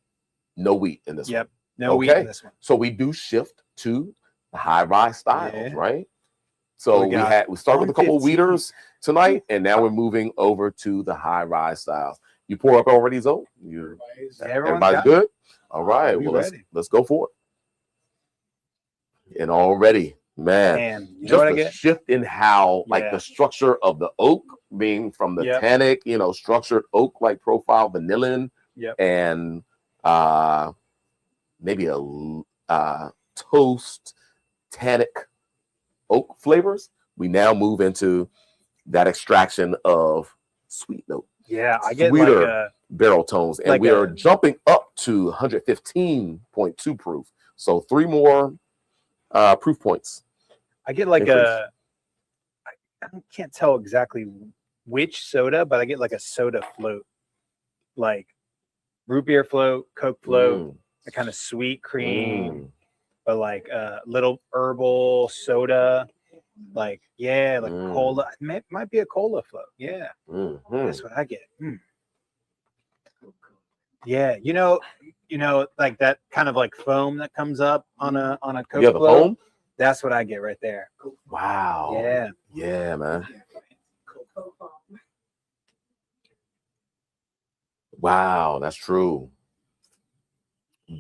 No wheat in this one. Yep. No wheat in this one. So we do shift to the high rye styles, right? So we started with a couple of wheaters tonight, and now we're moving over to the high rye styles. You pour up already, Zoe? Everybody's good? All right. Well, let's go for it. And already, man, just a shift in how, like the structure of the oak being from the tannic, structured oak-like profile, vanillin, and maybe a toast tannic oak flavors. We now move into that extraction of sweet note. Yeah, I get sweeter barrel tones, and we are jumping up to 115.2 proof. So 3 more proof points. I get like I can't tell exactly which soda, but I get like a soda float, like root beer float, Coke float, a kind of sweet cream, but like a little herbal soda, like cola. It might be a cola float. Yeah, that's what I get. Yeah, like that kind of like foam that comes up on a Coke float. Foam? That's what I get right there. Wow. Yeah, man. Wow, that's true.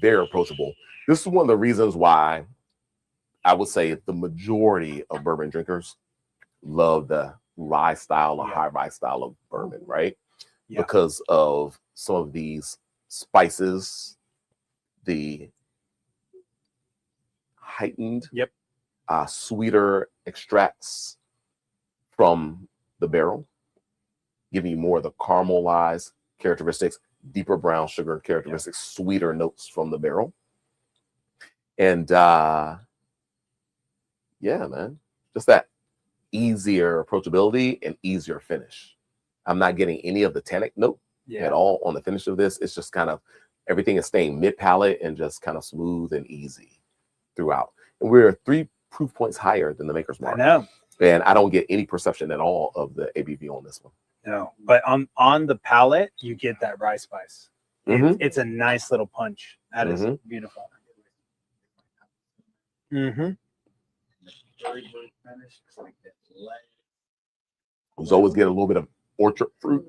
Very approachable. This is one of the reasons why I would say the majority of bourbon drinkers love the rye style or high rye style of bourbon, right? Yeah. Because of some of these spices, the heightened, sweeter extracts from the barrel, giving you more of the caramelized characteristics, deeper brown sugar characteristics, sweeter notes from the barrel. And man, just that easier approachability and easier finish. I'm not getting any of the tannic note at all on the finish of this. It's just kind of everything is staying mid palate and just kind of smooth and easy throughout. And we're 3 proof points higher than the maker's mark. I know. And I don't get any perception at all of the ABV on this one. No, but on the palate, you get that rye spice. It's a nice little punch. That is beautiful. There's always get a little bit of orchard fruit,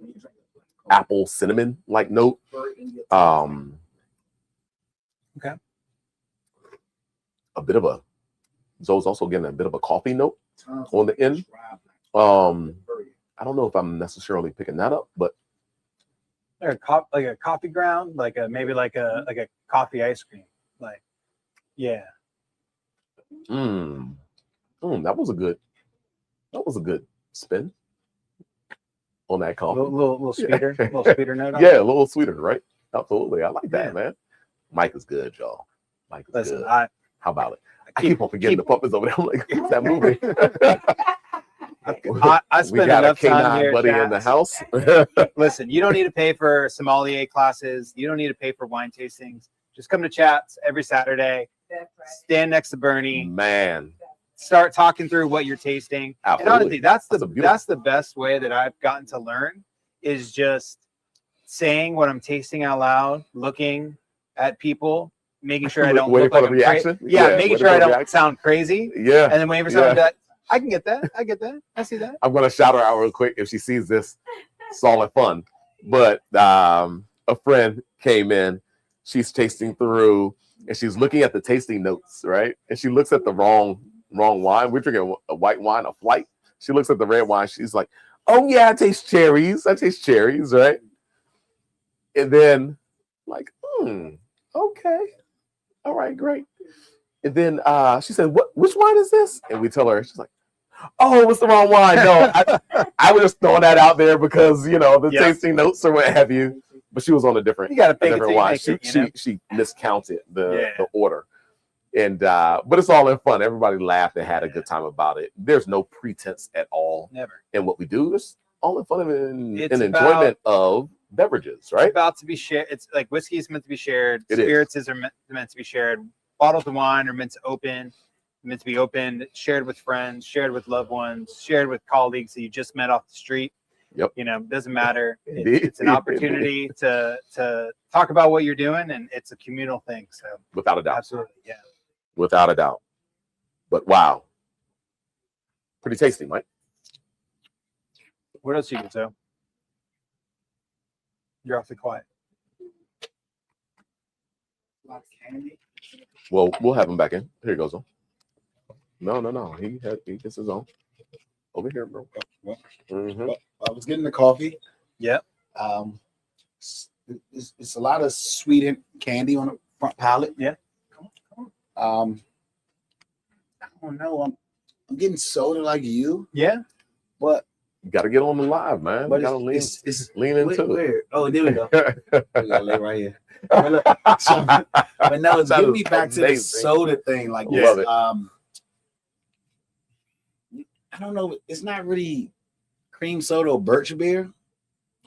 apple, cinnamon like note. Okay. A bit of Zoe's also getting a bit of a coffee note on the end. I don't know if I'm necessarily picking that up, but Like a coffee ground, maybe like a coffee ice cream. Like, yeah. that was a good spin on that A coffee. little sweeter, Yeah. little sweeter note. on it. Yeah, a little sweeter, right? Absolutely. I like that, Yeah. man. Mike is good, y'all. Mike is Listen, good. I How about it? I keep on forgetting the puppets over there. I'm like, who's that movie? I We spend got a enough time canine here. buddy in the Chats. house. Listen, you don't need to pay for sommelier classes. You don't need to pay for wine tastings. Just come to chats every Saturday. That's right. Stand next to Bernie. Man, Start talking through what you're tasting. And honestly, absolutely. that's a beautiful- the best way that I've gotten to learn is just saying what I'm tasting out loud, looking at people, making sure I don't Waiting look for like the I'm crazy. reaction. Yeah, making waiting sure for I the don't reaction. sound crazy. Yeah. And then waiting for someone Yeah. to be like, I can get that. I get that. I see that. I'm gonna shout her out real quick if she sees this. It's all in fun. But a friend came in. She's tasting through, and she's looking at the tasting notes, right? And she looks at the wrong wine. We're drinking a white wine, a flight. She looks at the red wine. She's like, "Oh yeah, I taste cherries. I taste cherries, right?" And then, like, okay, all right, great. And then she said, which wine is this?" And we tell her, she's like, "Oh, it's the wrong wine." No, I was just throwing that out there because, the Yeah. tasting notes or what have you. But she was on a different You got to pick different it. wine. Make it, you know? She miscounted the Yeah. order. And but it's all in fun. Everybody laughed and had a good time about it. There's no pretense at all. Never. And what we do is all in fun and It's enjoyment of beverages, It's right? about to be shared. It's like whiskey is meant to be shared. It is. Spirits are meant to be shared. Bottles of wine are meant to be opened, shared with friends, shared with loved ones, shared with colleagues that you just met off the street. Yep. Doesn't matter. Indeed. It's an opportunity to talk about what you're doing, and it's a communal thing. So Without a doubt. absolutely, yeah. Without a doubt. But wow. Pretty tasty, Mike. What else you can say? You're awfully quiet. Well, we'll have him back in. Here he goes on. No. He gets his own. Over here, bro. Mhm. I was getting the coffee. Yep. It's a lot of sweetened candy on the front palate. Yeah. I don't know. I'm getting soda like you, Yeah. but You got to get on the live, man. but You got to lean, it's lean into it. Where? Oh, there we go. we gotta lay right here. But look, but no, it's That getting is me back to the amazing. soda thing. Like, Love this. it. I don't know. It's not really cream soda or birch beer.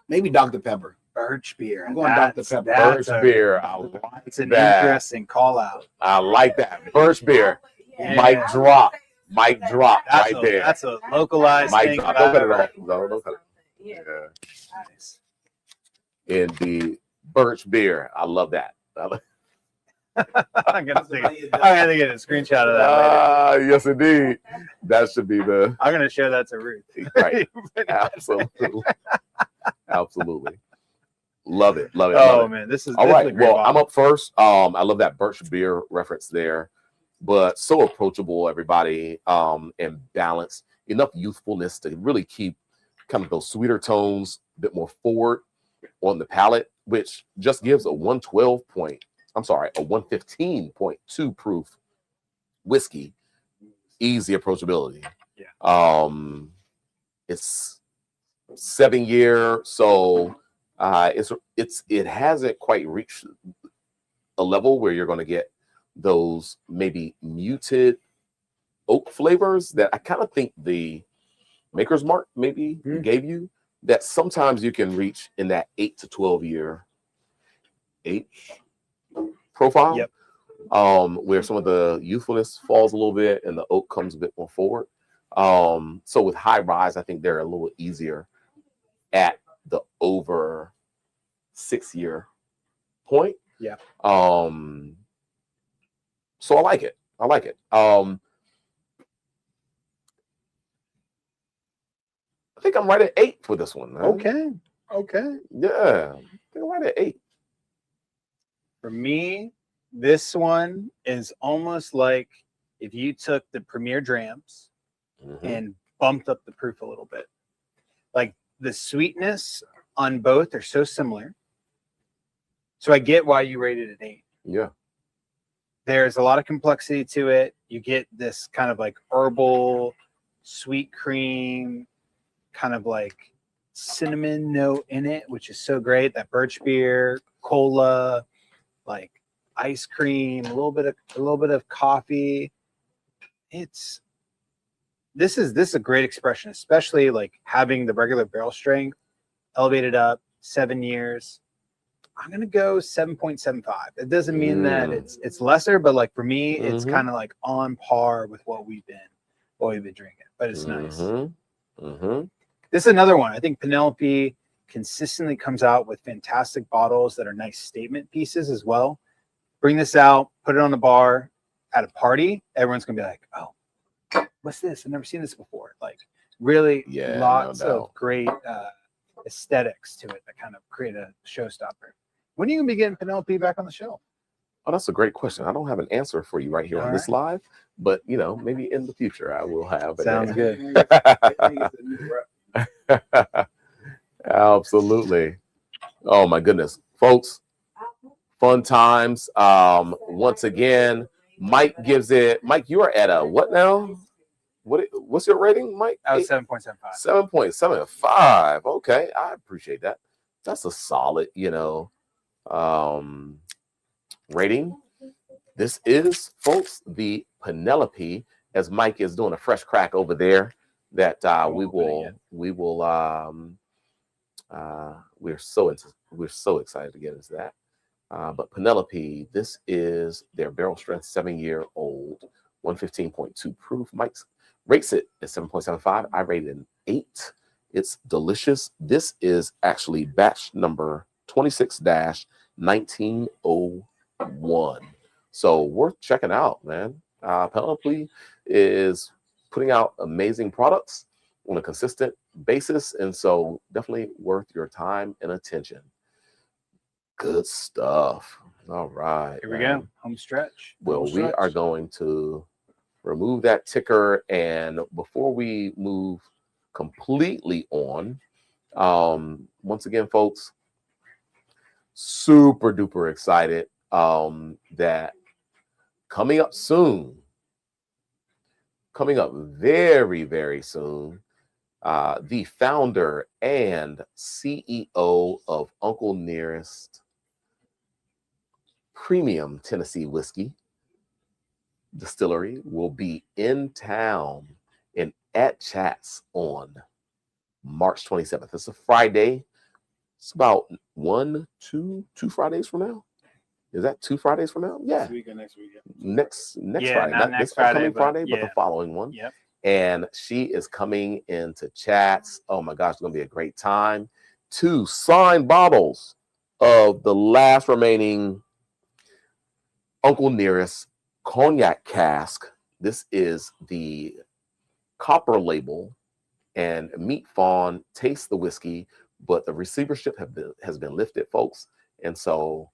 Maybe Dr. Pepper. Birch beer. I'm going Dr. Pepper. Birch beer. I like It's an that. interesting call out. I like that. Birch beer. Yeah. Mic drop. Mic drop That's right there. That's a localized Mic thing. drop. that Don't cut it I've off. No, don't cut it. Yeah. Yeah. Nice. Indeed. Birch beer. I love that. I'm gonna get a screenshot of that later. Yes, indeed. That should be the I'm gonna show that to Ruth. right. Absolutely. Absolutely. Love it. Love it. Oh love it. man, this is All this is right. a great Well, bottle. I'm up first. I love that birch beer reference there, but so approachable, everybody, and balanced. Enough youthfulness to really keep kind of those sweeter tones, a bit more forward on the palate, which just gives a 115.2 proof whiskey easy approachability. Yeah. It's 7 year, so it hasn't quite reached a level where you're going to get those maybe muted oak flavors that I kind of think the Maker's Mark maybe gave you, that sometimes you can reach in that 8 to 12 year age profile. Yep. Where some of the youthfulness falls a little bit and the oak comes a bit more forward. So with high rise, I think they're a little easier at the over 6 year point. Yeah. So I like it. I think I'm right at 8 for this one, man. Okay. Yeah. I think I'm right at 8. For me, this one is almost like if you took the Premier Drams Mhm. and bumped up the proof a little bit. Like the sweetness on both are so similar. So I get why you rated it 8. Yeah. There's a lot of complexity to it. You get this kind of like herbal, sweet cream, kind of like cinnamon note in it, which is so great. That birch beer, cola, like ice cream, a little bit of coffee. This is a great expression, especially like having the regular barrel strength elevated up 7 years. I'm gonna go 7.75. It doesn't mean that it's lesser, but like for me, it's kind of like on par with what we've been drinking. But it's nice. This is another one. I think Penelope consistently comes out with fantastic bottles that are nice statement pieces as well. Bring this out, put it on the bar at a party. Everyone's gonna be like, "Oh, what's this? I've never seen this before." Like really, lots of great aesthetics to it that kind of create a showstopper. When are you gonna be getting Penelope back on the show? Oh, that's a great question. I don't have an answer for you right here on this live, but maybe in the future I will have. Sounds good. Absolutely. Oh my goodness, folks, fun times. Once again, Mike gives it. Mike, you are at a what now? What's your rating, Mike? I was 7.75. 7.75. Okay, I appreciate that. That's a solid, rating. This is, folks, the Penelope, as Mike is doing a fresh crack over there. That we're so excited to get into that. But Penelope, this is their barrel strength 7-year-old, 115.2 proof. Mike rates it at 7.75. I rated an 8. It's delicious. This is actually batch number 26-1901. So worth checking out, man. Penelope is putting out amazing products on a consistent basis, and so definitely worth your time and attention. Good stuff. All right. Here we go. Home stretch. Well, we are going to remove that ticker, and before we move completely on, once again, folks, super duper excited that coming up very, very soon, the founder and CEO of Uncle Nearest Premium Tennessee Whiskey Distillery will be in town and at Chats on March 27th. It's a Friday. It's about 2 Fridays from now. Is that 2 Fridays from now? Yeah. This week or next week? Next Friday. Not Not next this upcoming Friday, but the following one. Yep. And she is coming into Chats. Oh my gosh, it's going to be a great time. 2 signed bottles of the last remaining Uncle Nearest Cognac Cask. This is the copper label, and Meat Fawn tastes the whiskey, but the receivership has been lifted, folks. And so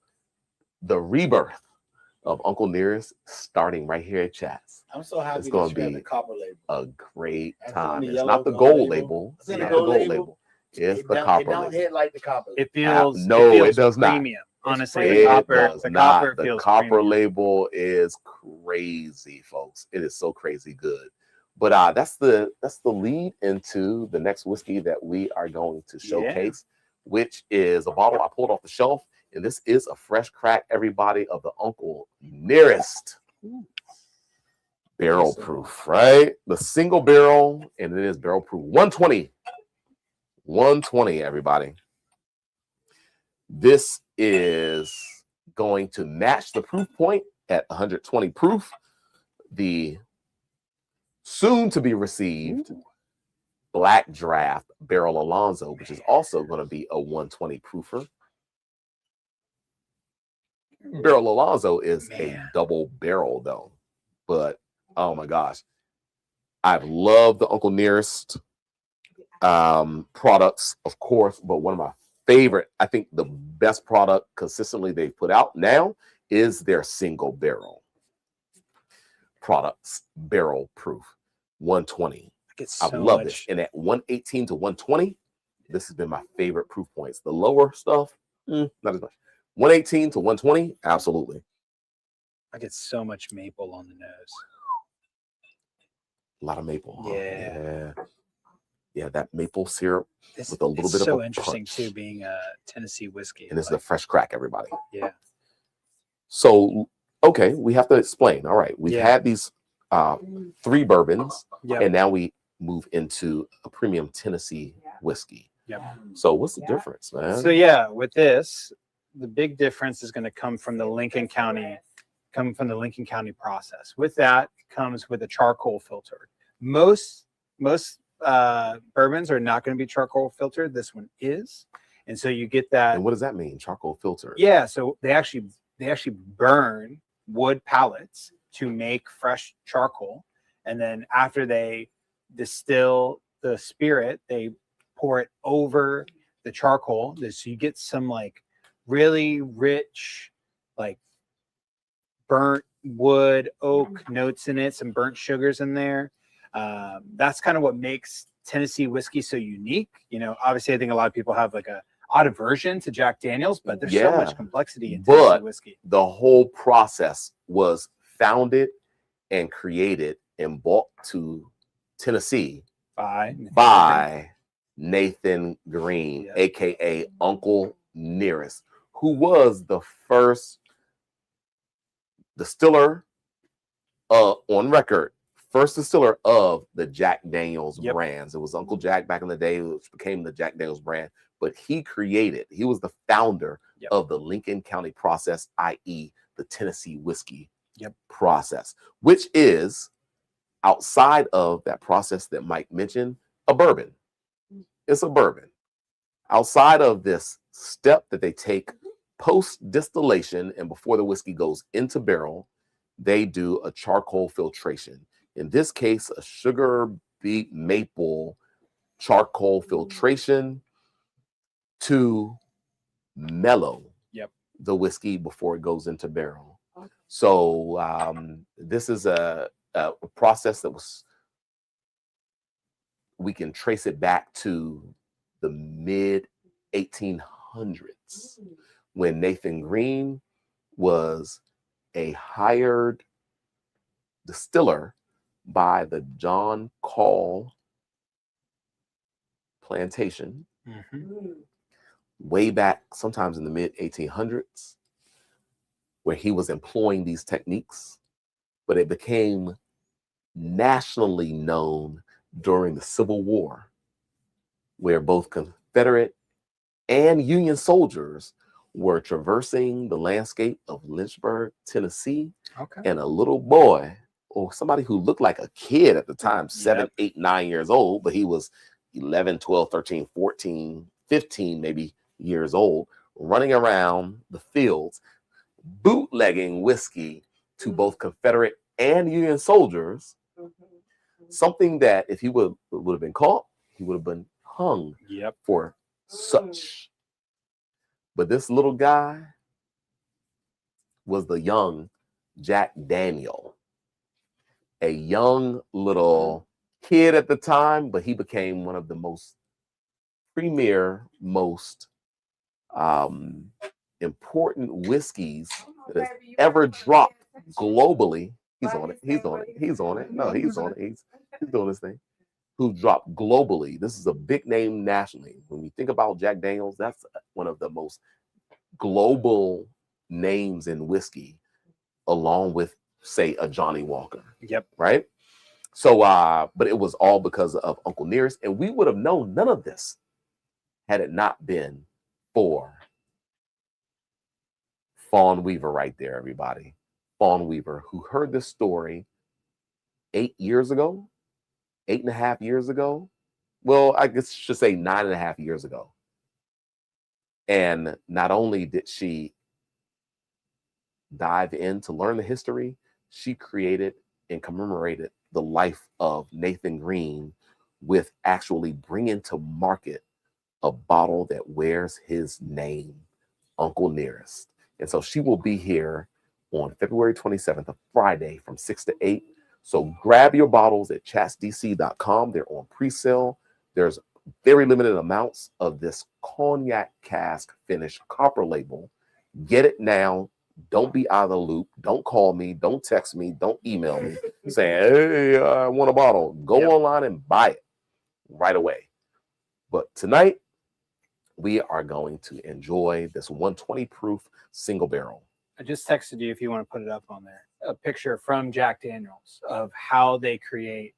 the rebirth of Uncle Nearest starting right here at Chats. I'm so happy it's going to be the copper label. A great That's time. the It's yellow not the gold gold label. label. It's not It's the the gold gold label. label. It's It the don't- copper It don't label. hit like the copper. It feels no, feels it does not. premium. Honestly, It the copper, does the not. copper The feels copper premium. label is crazy, folks. It is so crazy good. But that's the lead into the next whiskey that we are going to showcase, which is a bottle I pulled off the shelf, and this is a fresh crack, everybody, of the Uncle Nearest barrel proof, right? The single barrel, and it is barrel proof. 120, everybody. This is going to match the proof point at 120 proof. The soon to be received Black Draft Barrel Alonzo, which is also going to be a 120 proofer. Barrel Alonzo is a double barrel though, but oh my gosh, I've loved the Uncle Nearest products, of course, but one of my favorite, I think the best product consistently they've put out now is their single barrel products, barrel proof, 120. get I so love much. this. And at 118 to 120, this has been my favorite proof points. The lower stuff, not as much. 118 to 120, absolutely. I get so much maple on the nose. A lot of maple. Huh? Yeah. Yeah, that maple syrup This with a little it's bit of so a interesting punch. too, being a Tennessee whiskey. And this is a like, fresh crack, everybody. yeah. So, okay, we have to explain. All right, we've had these 3 bourbons, Yep. and now we move into a premium Tennessee whiskey. Yep. So what's the difference, man? So yeah, with this, the big difference is going to come from the Lincoln County process. With that comes with a charcoal filter. Most bourbons are not going to be charcoal filtered. This one is, and so you get that. And what does that mean? Charcoal filter? Yeah, so they actually burn wood pellets to make fresh charcoal, and then after they distill the spirit, they pour it over the charcoal. So you get some like really rich, like burnt wood, oak notes in it, some burnt sugars in there. That's kind of what makes Tennessee whiskey so unique. You know, obviously I think a lot of people have like a odd aversion to Jack Daniels, but there's so much complexity in Tennessee whiskey. The whole process was founded and created and brought to Tennessee by Nathan Green, aka Uncle Nearest, who was the first distiller on record, first distiller of the Jack Daniels brands. It was Uncle Jack back in the day, which became the Jack Daniels brand, but he was the founder of the Lincoln County process, i.e. the Tennessee whiskey process, which is outside of that process that Mike mentioned, a bourbon. It's a bourbon. Outside of this step that they take post distillation and before the whiskey goes into barrel, they do a charcoal filtration. In this case, a sugar beet maple charcoal filtration to mellow the whiskey before it goes into barrel. So this is a process that we can trace it back to the mid 1800s when Nathan Green was a hired distiller by the John Call plantation way back sometimes in the mid 1800s, where he was employing these techniques, but it became nationally known during the Civil War, where both Confederate and Union soldiers were traversing the landscape of Lynchburg, Tennessee, and a little boy, or somebody who looked like a kid at the time, 7, 8, 9 years old, but he was 11, 12, 13, 14, 15 maybe years old, running around the fields, bootlegging whiskey to both Confederate and Union soldiers, something that if he would have been caught, he would have been hung for such. But this little guy was the young Jack Daniel, a young little kid at the time, but he became one of the most premier, most important whiskeys that has ever dropped globally. He's on it. He's on it. He's on it. No, he's on it. He's doing this thing. Who dropped globally. This is a big name nationally. When we think about Jack Daniels, that's one of the most global names in whiskey, along with, say, a Johnny Walker. Right? So, but it was all because of Uncle Nearest, and we would have known none of this had it not been for Fawn Weaver right there, everybody. Fawn Weaver, who heard this story 8 years ago, 8.5 years ago. Well, I guess I should say 9.5 years ago. And not only did she dive in to learn the history, she created and commemorated the life of Nathan Green with actually bringing to market a bottle that wears his name, Uncle Nearest. And so she will be here on February 27th, a Friday, from 6 to 8 So grab your bottles at chatsdc.com. They're on pre-sale. There's very limited amounts of this cognac cask finish copper label. Get it now. Don't be out of the loop. Don't call me. Don't text me. Don't email me saying, hey, I want a bottle. Go online and buy it right away. But tonight, we are going to enjoy this 120 proof single barrel. I just texted you if you want to put it up on there. A picture from Jack Daniels of how they create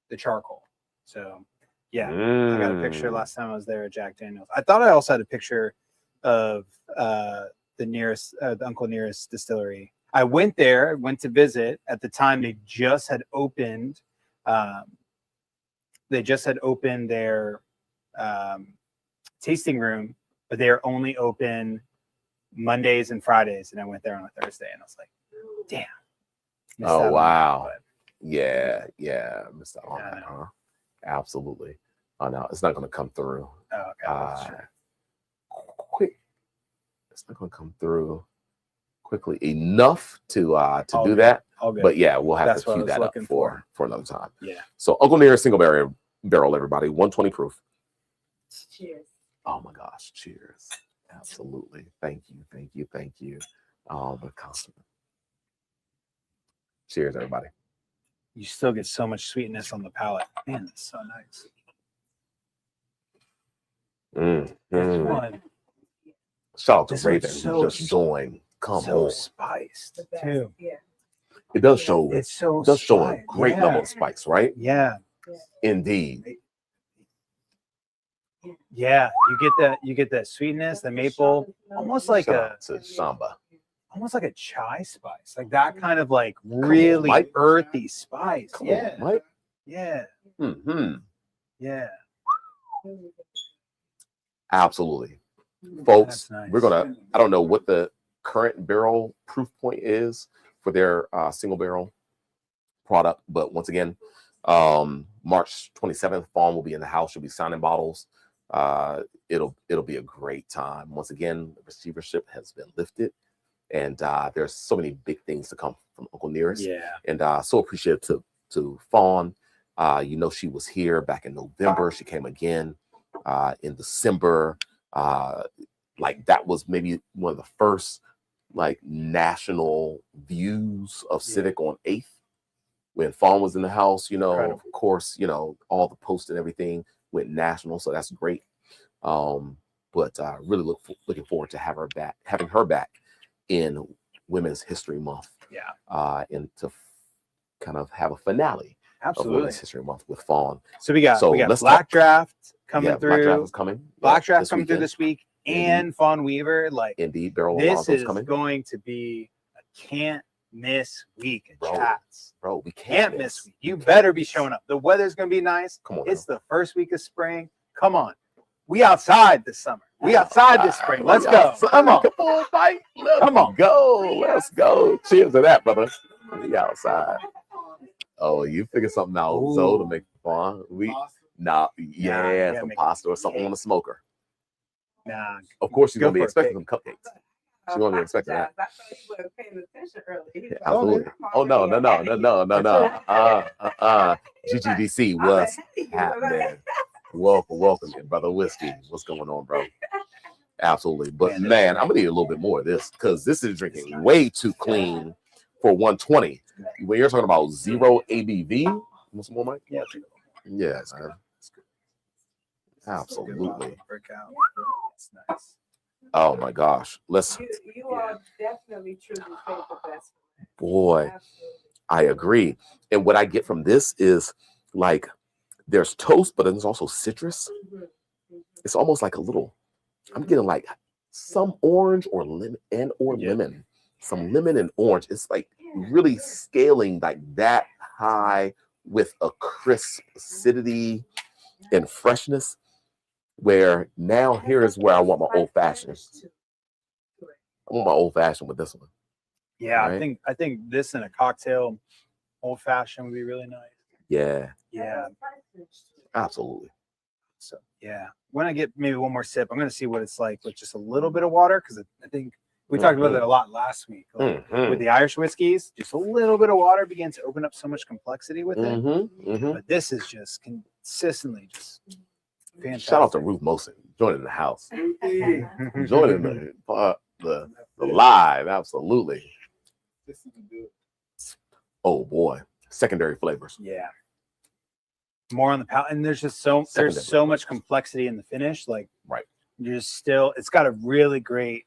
the charcoal. So, yeah, I got a picture last time I was there at Jack Daniels. I thought I also had a picture of the Uncle Nearest distillery. I went there, went to visit. At the time, they just had opened. Their tasting room, but they are only open Mondays and Fridays. And I went there on a Thursday, and I was like, "Damn!" Oh wow! Yeah, missed out on that, huh? Absolutely. Oh no, it's not going to come through. Oh, okay. Quick, it's not going to come through quickly enough to do that. But yeah, we'll have to cue that up for another time. Yeah. So Uncle Nearest single barrel, everybody, 120 proof. Cheers. Oh my gosh, cheers. Absolutely. Thank you. Oh, the compliment. Cheers, everybody. You still get so much sweetness on the palate. Man, it's so nice. Shout out to This Raven one's who just joined. Come on. Spiced The best. too. Yeah. It does show. It's so It does show a spiced. great level of spice, right? Yeah. Indeed. Yeah. You get that sweetness, the maple, almost like Shout out to Shamba. almost like a chai spice, like that kind of like really Mike. earthy spice. Come Yeah. on, Mike. Yeah. Yeah. Absolutely. Folks, That's nice. we're gonna, I don't know what the current barrel proof point is for their single barrel product, but once again, March 27th, Fawn will be in the house. She'll be signing bottles. It'll be a great time. Once again, the receivership has been lifted, and there's so many big things to come from Uncle Nearest. Yeah. And so appreciative to Fawn. She was here back in November. She came again in December. Like that was maybe one of the first like national views of Civic on 8th when Fawn was in the house. Of course, all the posts and everything went national, so that's great. But really looking forward to having her back in Women's History Month. Yeah. And to kind of have a finale of Women's History Month with Fawn. So we got Black Draft coming through. Black Draft is coming. Black Draft coming through this week, and Fawn Weaver. Like indeed, Barrel this is coming. going to be a can't miss week in Bro, chats. Bro, we Can't miss week. You better be showing up. The weather's gonna be nice. Come on, it's the first week of spring. Come on, we outside this summer. We outside this spring. Let's go. Come on, fight. Come on, go. Let's go. Cheers to that, brother. We outside. Oh, you figure something out, so to make fun. Some pasta or something on the smoker. Nah, of course she's go gonna be for a expecting cake. some cupcakes. She's gonna be expecting that. I thought you weren't paying attention earlier. Yeah, absolutely. Oh no. GGDC, what's happening? Welcome, brother Whiskey. What's going on, bro? Absolutely. But man, I'm gonna need a little bit more of this because this is drinking way too clean for 120. When you're talking about 0 ABV, what's more, Mike? Yeah. Yeah, man. Absolutely. It's nice. Oh my gosh. You are definitely truly saved the best. Boy, Absolutely. I agree. And what I get from this is like there's toast, but then there's also citrus. It's almost like a little, I'm getting like some orange or lemon lemon. Some lemon and orange. It's like really scaling like that high with a crisp acidity and freshness. Where now here is where I want my old fashioned. I want my old fashioned with this one. Yeah, right? I think this in a cocktail old fashioned would be really nice. Yeah. Yeah. Absolutely. So yeah. When I get maybe one more sip, I'm gonna see what it's like with just a little bit of water because I think We talked about that a lot last week. Like, with the Irish whiskeys, just a little bit of water began to open up so much complexity with it. But this is just consistently just fantastic. Shout out to Ruth Mosen joining the house, joining the live. Absolutely. Oh boy, secondary flavors. Yeah. More on the palate, and there's just so much complexity in the finish. Like, right, you're just still. It's got a really great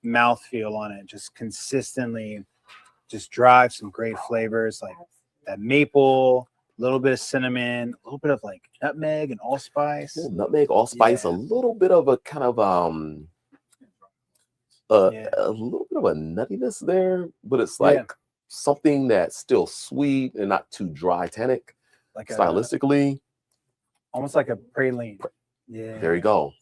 mouthfeel on it. Just consistently, just drives some great flavors like that maple, a little bit of cinnamon, a little bit of like nutmeg and allspice. Nutmeg, allspice, a little bit of a kind of a little bit of a nuttiness there, but it's like something that's still sweet and not too dry tannic, like stylistically. Almost like a praline. Yeah. There you go.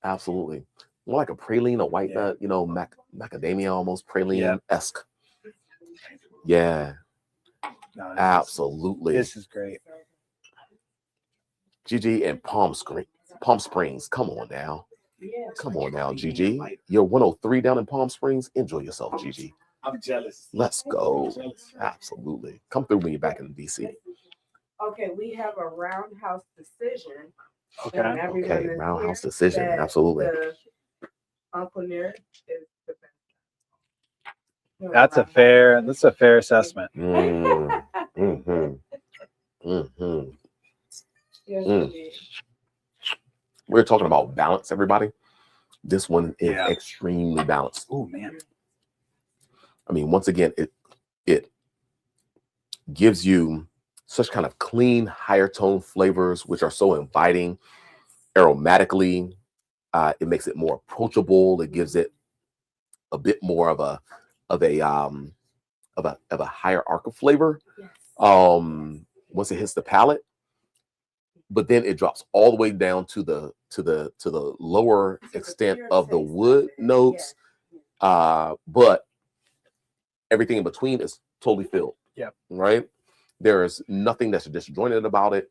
Absolutely. More like a praline, a white nut, you know, macadamia, almost praline-esque. Yeah. No, absolutely. This is great. Gigi and Palm Springs. Come on now. Come on now, Gigi. You're 103 down in Palm Springs. Enjoy yourself, Gigi. I'm jealous. Let's go. Absolutely. Come through when you're back in DC. Okay, we have a roundhouse decision. Okay. Okay, roundhouse decision. Absolutely. Uncle Near is the best. That's a fair assessment. We're talking about balance, everybody. This one is extremely balanced. Oh man. I mean, once again, it gives you such kind of clean, higher tone flavors, which are so inviting aromatically. It makes it more approachable. It gives it a bit more of a higher arc of flavor. Once it hits the palate, but then it drops all the way down to the lower extent of the wood notes. But everything in between is totally filled. Yeah. Right. There is nothing that's disjointed about it.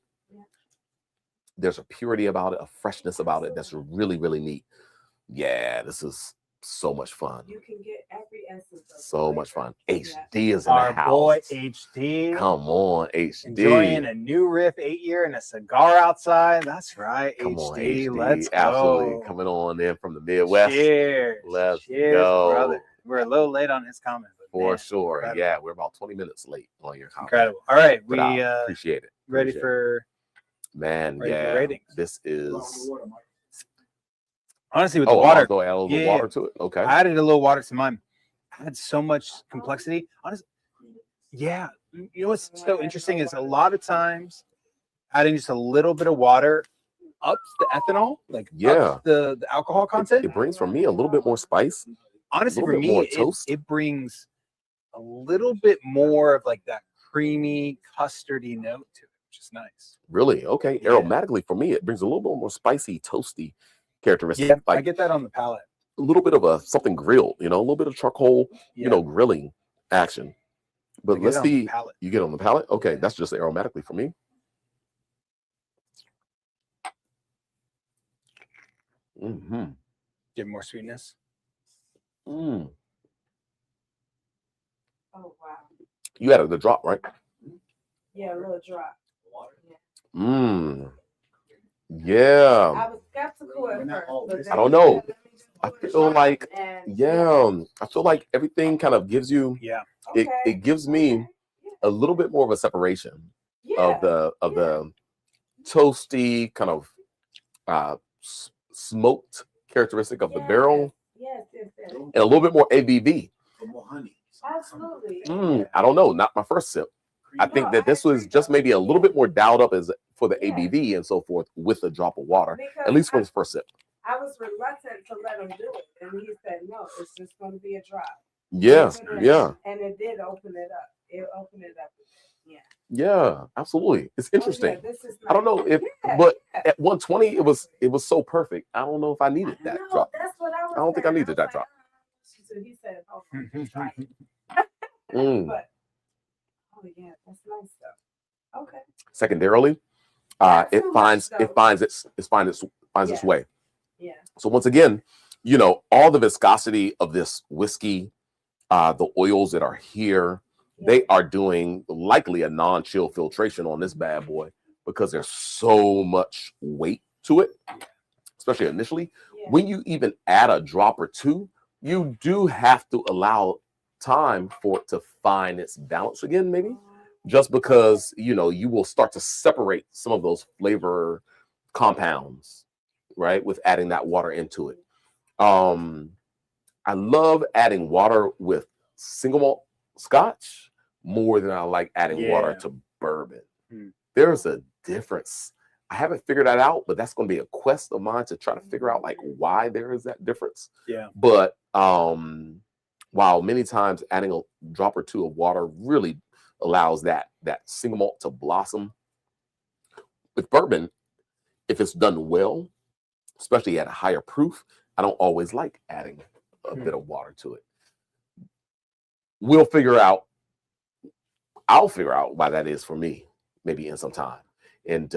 There's a purity about it, a freshness about it that's really, really neat. Yeah, this is so much fun. You can get every essence of so much fun. HD is in our the house. Boy HD. Come on, HD. Enjoying a new Riff 8-year and a cigar outside. That's right. Come HD. on, HD. Let's go. Absolutely. Coming on in from the Midwest. Cheers. Let's Cheers, go. brother. We're a little late on his comment. For sure. Incredible. Yeah, we're about 20 minutes late on your comment. Incredible. All right. But We appreciate it. ready for man, ratings. This is honestly with the water. Go add a little water to it. Okay. I added a little water to mine. I had so much complexity. Honestly, yeah. You know what's so interesting is a lot of times adding just a little bit of water ups the ethanol, like ups the alcohol content. It brings for me a little bit more spice. Honestly, for me, it brings a little bit more of like that creamy, custardy note to it, which is nice. Really? Okay. Yeah. Aromatically, for me, it brings a little bit more spicy, toasty characteristic. Yeah, like I get that on the palate. A little bit of something grilled, a little bit of charcoal, grilling action. But let's see. You get on the palate? Okay, that's just aromatically for me. Get more sweetness. Oh wow. You added the drop, right? Yeah, a little drop. Yeah. I was skeptical at first. I don't know. I feel like, I feel like everything kind of gives you, it gives me a little bit more of a separation of the toasty kind of smoked characteristic of the barrel, and a little bit more ABV. More honey. Absolutely. I don't know, not my first sip. I think that this was just maybe a little bit more dialed up as for the ABV and so forth with a drop of water, at least for his first sip. I was reluctant to let him do it, and he said, "No, it's just going to be a drop." Yeah. And it did open it up. It opened it up. Yeah, absolutely. It's interesting. This is nice. I don't know if, but at 120, it was so perfect. I don't know if I needed that drop. That's what I don't think I needed that drop. So he said, "Okay, try it." But yeah, that's nice stuff. Okay. Secondarily, it finds its way. Yeah. So once again, you know, all the viscosity of this whiskey, the oils that are here, they are doing likely a non-chill filtration on this bad boy because there's so much weight to it, especially initially. Yeah. When you even add a drop or two, you do have to allow time for it to find its balance again, maybe, just because, you know, you will start to separate some of those flavor compounds, right, with adding that water into it. I love adding water with single malt scotch more than I like adding water Yeah. to bourbon. Hmm. There's a difference. I haven't figured that out, but that's going to be a quest of mine to try to figure out like why there is that difference. Yeah. But while many times adding a drop or two of water really allows that single malt to blossom, with bourbon, if it's done well, especially at a higher proof, I don't always like adding a bit of water to it. I'll figure out why that is for me, maybe in some time. And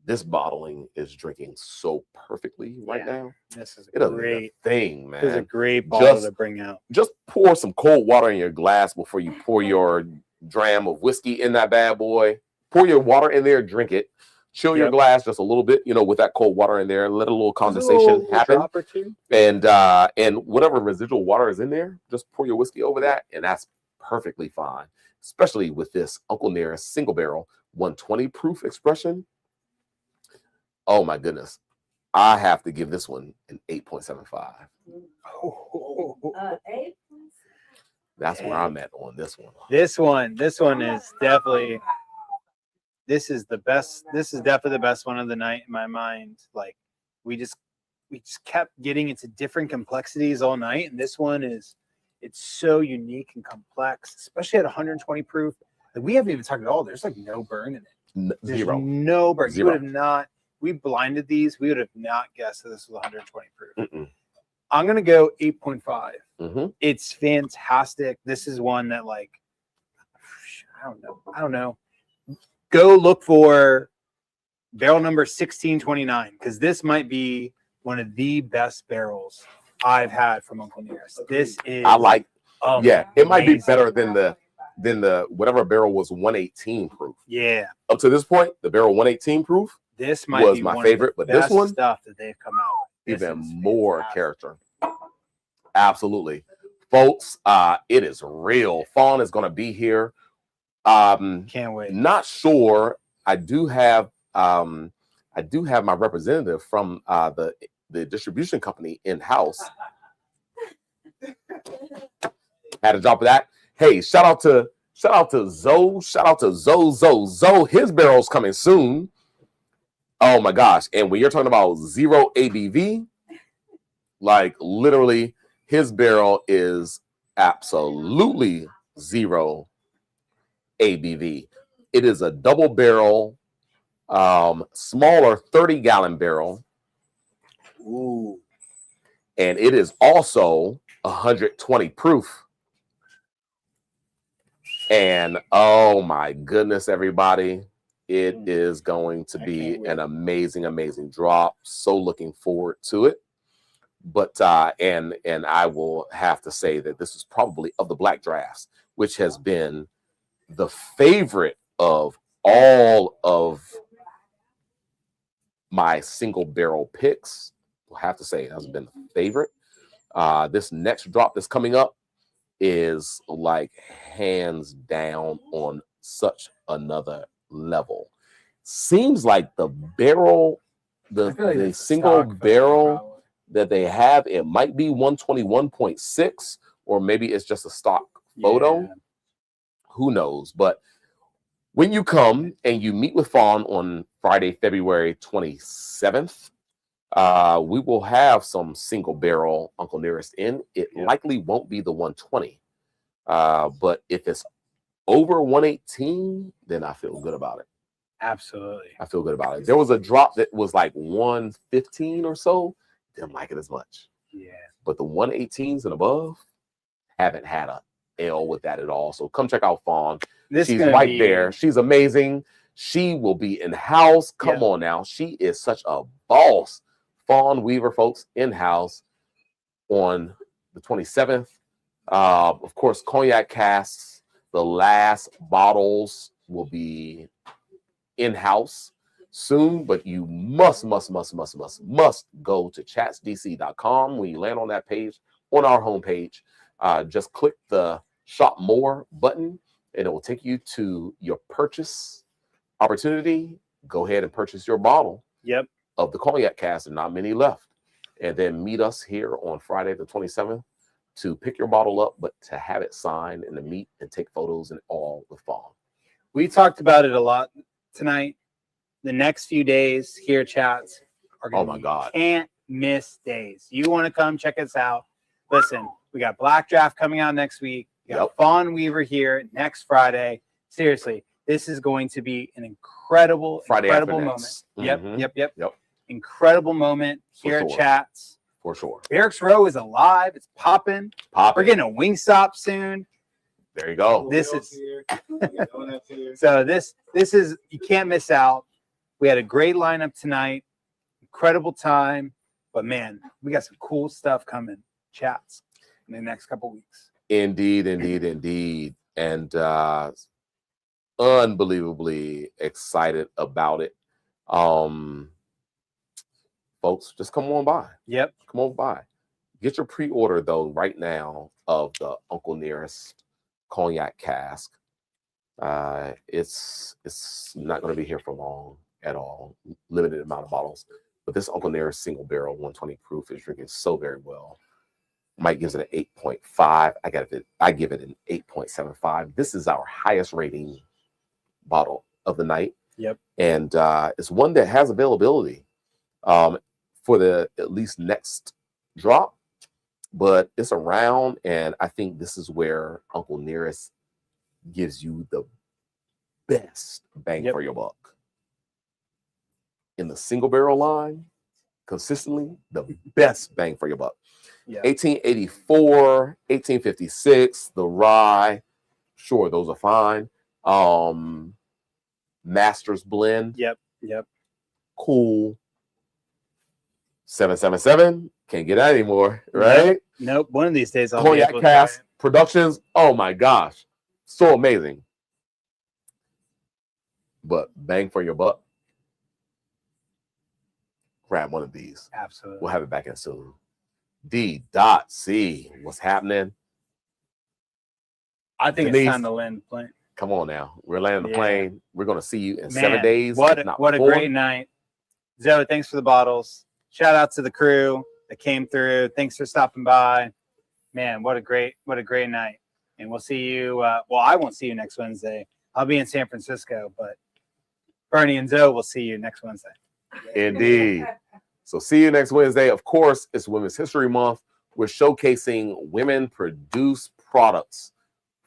this bottling is drinking so perfectly right now. This is It doesn't need a great. thing, This is a man. great bottle Just- to bring out. Just pour some cold water in your glass before you pour your dram of whiskey in that bad boy. Pour your water in there, drink it. Chill your Yep. glass just a little bit, you know, with that cold water in there. Let a little condensation happen. Drop or two. And whatever residual water is in there, just pour your whiskey over that, and that's perfectly fine. Especially with this Uncle Nearest single barrel 120 proof expression. Oh my goodness. I have to give this one an 8.75. Eight. That's where I'm at on this one. This one is definitely. This is the best. This is definitely the best one of the night in my mind. Like we just kept getting into different complexities all night, and this one it's so unique and complex, especially at 120 proof. Like we haven't even talked at all. There's like no burn in it. There's Zero. no burn. You Zero. would have not. We blinded these. We would have not guessed that this was 120 proof. Mm-mm. I'm gonna go 8.5. Mhm. It's fantastic. This is one that like I don't know. Go look for barrel number 1629 because this might be one of the best barrels I've had from Uncle Nearest. This is I like, yeah, it might be amazing. better than the whatever barrel was 118 proof. Yeah, Up to this point, the barrel 118 proof, this might was be my one favorite, of the but this best one, stuff that they've come out with. This even is more fantastic. character. Absolutely. Folks, it is real. Fawn is going to be here. Can't wait. Not sure. I do have my representative from the distribution company in house. Had to drop that. Hey, shout out to Zoe. Shout out to Zoe. His barrel's coming soon. Oh my gosh! And when you're talking about 0 ABV, like literally, his barrel is absolutely 0 ABV. It is a double barrel, smaller 30-gallon barrel. Ooh, And it is also 120 proof. And oh my goodness, everybody, it is going to be an amazing, amazing drop. So looking forward to it. But and I will have to say that this is probably of the black drafts, which has been the favorite of all of my single barrel picks. We'll have to say it has been the favorite. This next drop that's coming up is like hands down on such another level. Seems like the barrel, the single barrel that they have, it might be 121.6, or maybe it's just a stock photo. Yeah. Who knows? But when you come and you meet with Fawn on Friday, February 27th, we will have some single barrel Uncle Nearest in. It likely won't be the 120. But if it's over 118, then I feel good about it. Absolutely. I feel good about it. There was a drop that was like 115 or so. Didn't like it as much. Yeah. But the 118s and above, haven't had a L with that at all. So come check out Fawn. This She's gonna right be- there. She's amazing. She will be in house. Come on now. She is such a boss. Fawn Weaver folks in-house on the 27th. Of course, cognac casks, the last bottles will be in-house soon, but you must go to chatsdc.com. When you land on that page, on our homepage, just click the shop more button and it will take you to your purchase opportunity. Go ahead and purchase your bottle of the cognac cask, and not many left. And then meet us here on Friday the 27th to pick your bottle up, but to have it signed and to meet and take photos and all with Fawn. We talked about it a lot tonight. The next few days here at Chats are going to be can't miss days. You want to come check us out. Listen, we got Black Draft coming out next week. We got Fawn Weaver here next Friday. Seriously, this is going to be an incredible moment. Yep. Incredible moment here at Chats. For sure. Barracks Row is alive. It's popping. We're getting a Wingstop soon. There you go. This is so this is, you can't miss out. We had a great lineup tonight. Incredible time. But man, we got some cool stuff coming. Chats in the next couple weeks. Indeed. And unbelievably excited about it. Folks, just come on by. Come on by. Get your pre-order though right now of the Uncle Nearest cognac cask. It's not going to be here for long at all. Limited amount of bottles. But this Uncle Nearest single barrel 120 proof is drinking so very well. Mike gives it an 8.5. I give it an 8.75. This is our highest rating bottle of the night. And it's one that has availability for the at least next drop, but it's around, and I think this is where Uncle Nearest gives you the best bang for your buck. In the single barrel line, consistently the best bang for your buck. 1884, 1856, the rye, sure, those are fine. Master's blend, cool. 777, can't get that anymore, right? Nope. One of these days I'll Cognac Cask Productions, oh my gosh, so amazing. But bang for your buck, grab one of these. Absolutely. We'll have it back in soon. D.C. What's happening? I think Denise, it's time to land the plane. Come on now. We're landing the plane. We're going to see you in 7 days. What a great night. Zoe, thanks for the bottles. Shout out to the crew that came through. Thanks for stopping by. Man, what a great night. And we'll see you. Well, I won't see you next Wednesday. I'll be in San Francisco, but Bernie and Zoe will see you next Wednesday. Indeed. So see you next Wednesday. Of course, it's Women's History Month. We're showcasing women-produced products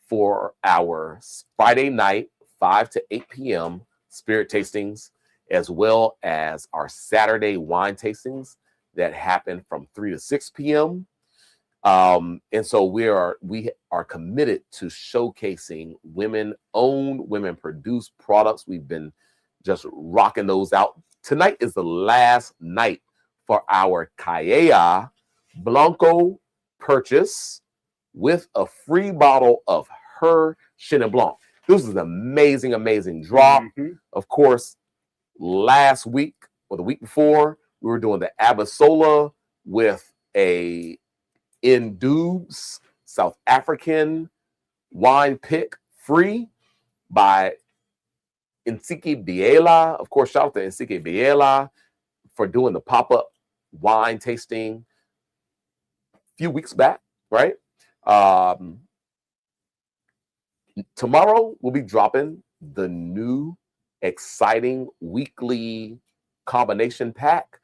for our Friday night, 5 to 8 p.m. spirit tastings, as well as our Saturday wine tastings that happen from 3 to 6 p.m. And so we are committed to showcasing women-owned, women-produced products. We've been just rocking those out. Tonight is the last night for our Calleja Blanco purchase with a free bottle of her Chenin Blanc. This is an amazing drop. Of course, last week or the week before, we were doing the Abasola with a Indubs South African wine pick free by Insiki Biela. Of course, shout out to Insiki Biela for doing the pop-up wine tasting a few weeks back, right? Tomorrow we'll be dropping the new exciting weekly combination pack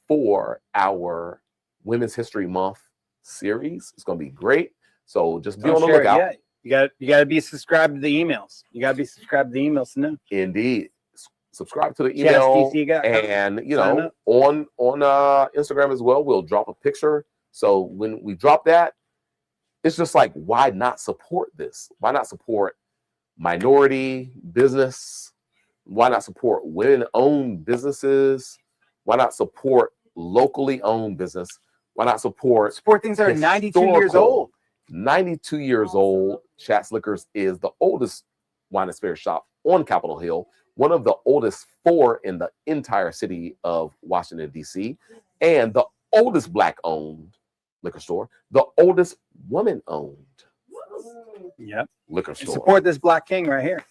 for our Women's History Month series. It's going to be great. So just be on the lookout. Yeah. You got to be subscribed to the emails. You got to be subscribed to the emails to know. Indeed. Subscribe to the email, and on Instagram as well. We'll drop a picture. So when we drop that, it's just like, why not support this? Why not support minority business? Why not support women-owned businesses? Why not support locally owned business. Why not support things that are 92 years historical- old. 92 years old. Chat's Liquors is the oldest wine and spirit shop on Capitol Hill, one of the oldest 4 in the entire city of Washington, D.C., and the oldest Black-owned liquor store, the oldest woman-owned Yep. liquor And store. support this Black King right here.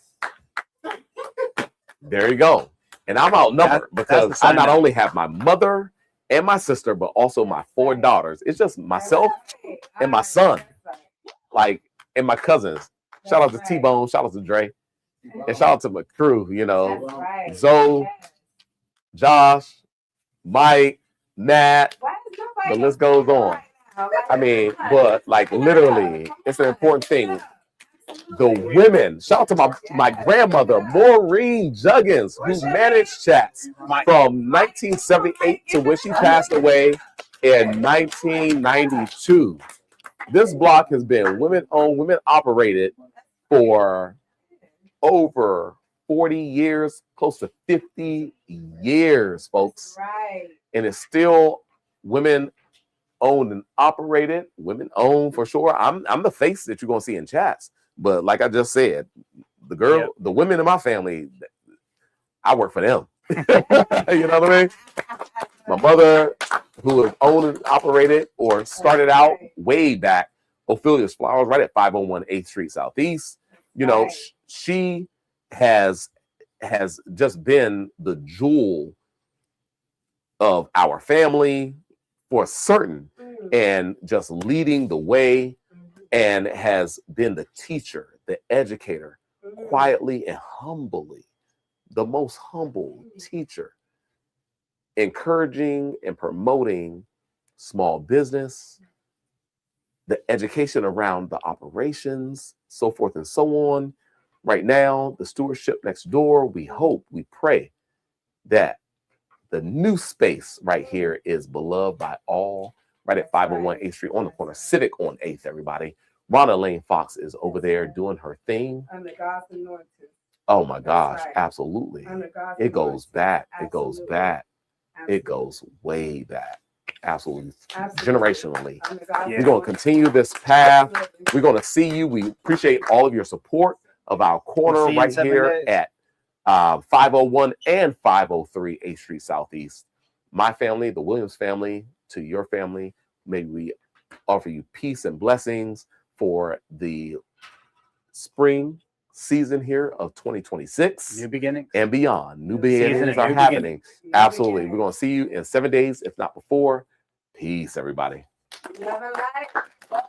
There you go. And I'm outnumbered That's because the I sign not up. only have my mother and my sister, but also my 4 daughters. It's just myself and my son, like, and my cousins. Shout out to T-Bone, shout out to Dre, and shout out to my crew, you know, Zoe, Josh, Mike, Nat, the list goes on. I mean, but like literally, it's an important thing. The women, shout out to my grandmother, Maureen Juggins, who managed Chats from 1978 to when she passed away in 1992. This block has been women-owned, women-operated for over 40 years, close to 50 years, folks. Right. And it's still women-owned and operated, women-owned for sure. I'm the face that you're going to see in Chats. But like I just said, the women in my family, I work for them. You know what I mean? My mother, who was owned and operated or started out way back, Ophelia's Flowers, right at 501 8th Street Southeast. You know, she has just been the jewel of our family for certain, and just leading the way, and has been the teacher, the educator, quietly and humbly, the most humble teacher, encouraging and promoting small business, the education around the operations, so forth and so on. Right now, the stewardship next door, we hope, we pray that the new space right here is beloved by all, right at 501 8th Street on the corner, Civic on 8th, everybody. Rhonda Lane Fox is over there doing her thing. Under God's anointing. Oh my gosh, right. absolutely. Under God's It goes anointing. back. It goes Absolutely. back. It Absolutely. goes way back. Absolutely. Absolutely. Generationally. Under God's Yeah. We're going to anointing. continue this path. Absolutely. We're going to see you. We appreciate all of your support of our corner We'll see you in right 7 here days. at 501 and 503 8th Street Southeast. My family, the Williams family, to your family, may we offer you peace and blessings for the spring season here of 2026 New beginnings. and beyond. New Season beginnings of are new happening. New Absolutely. beginnings. We're going to see you in 7 days, if not before. Peace, everybody. Love and light.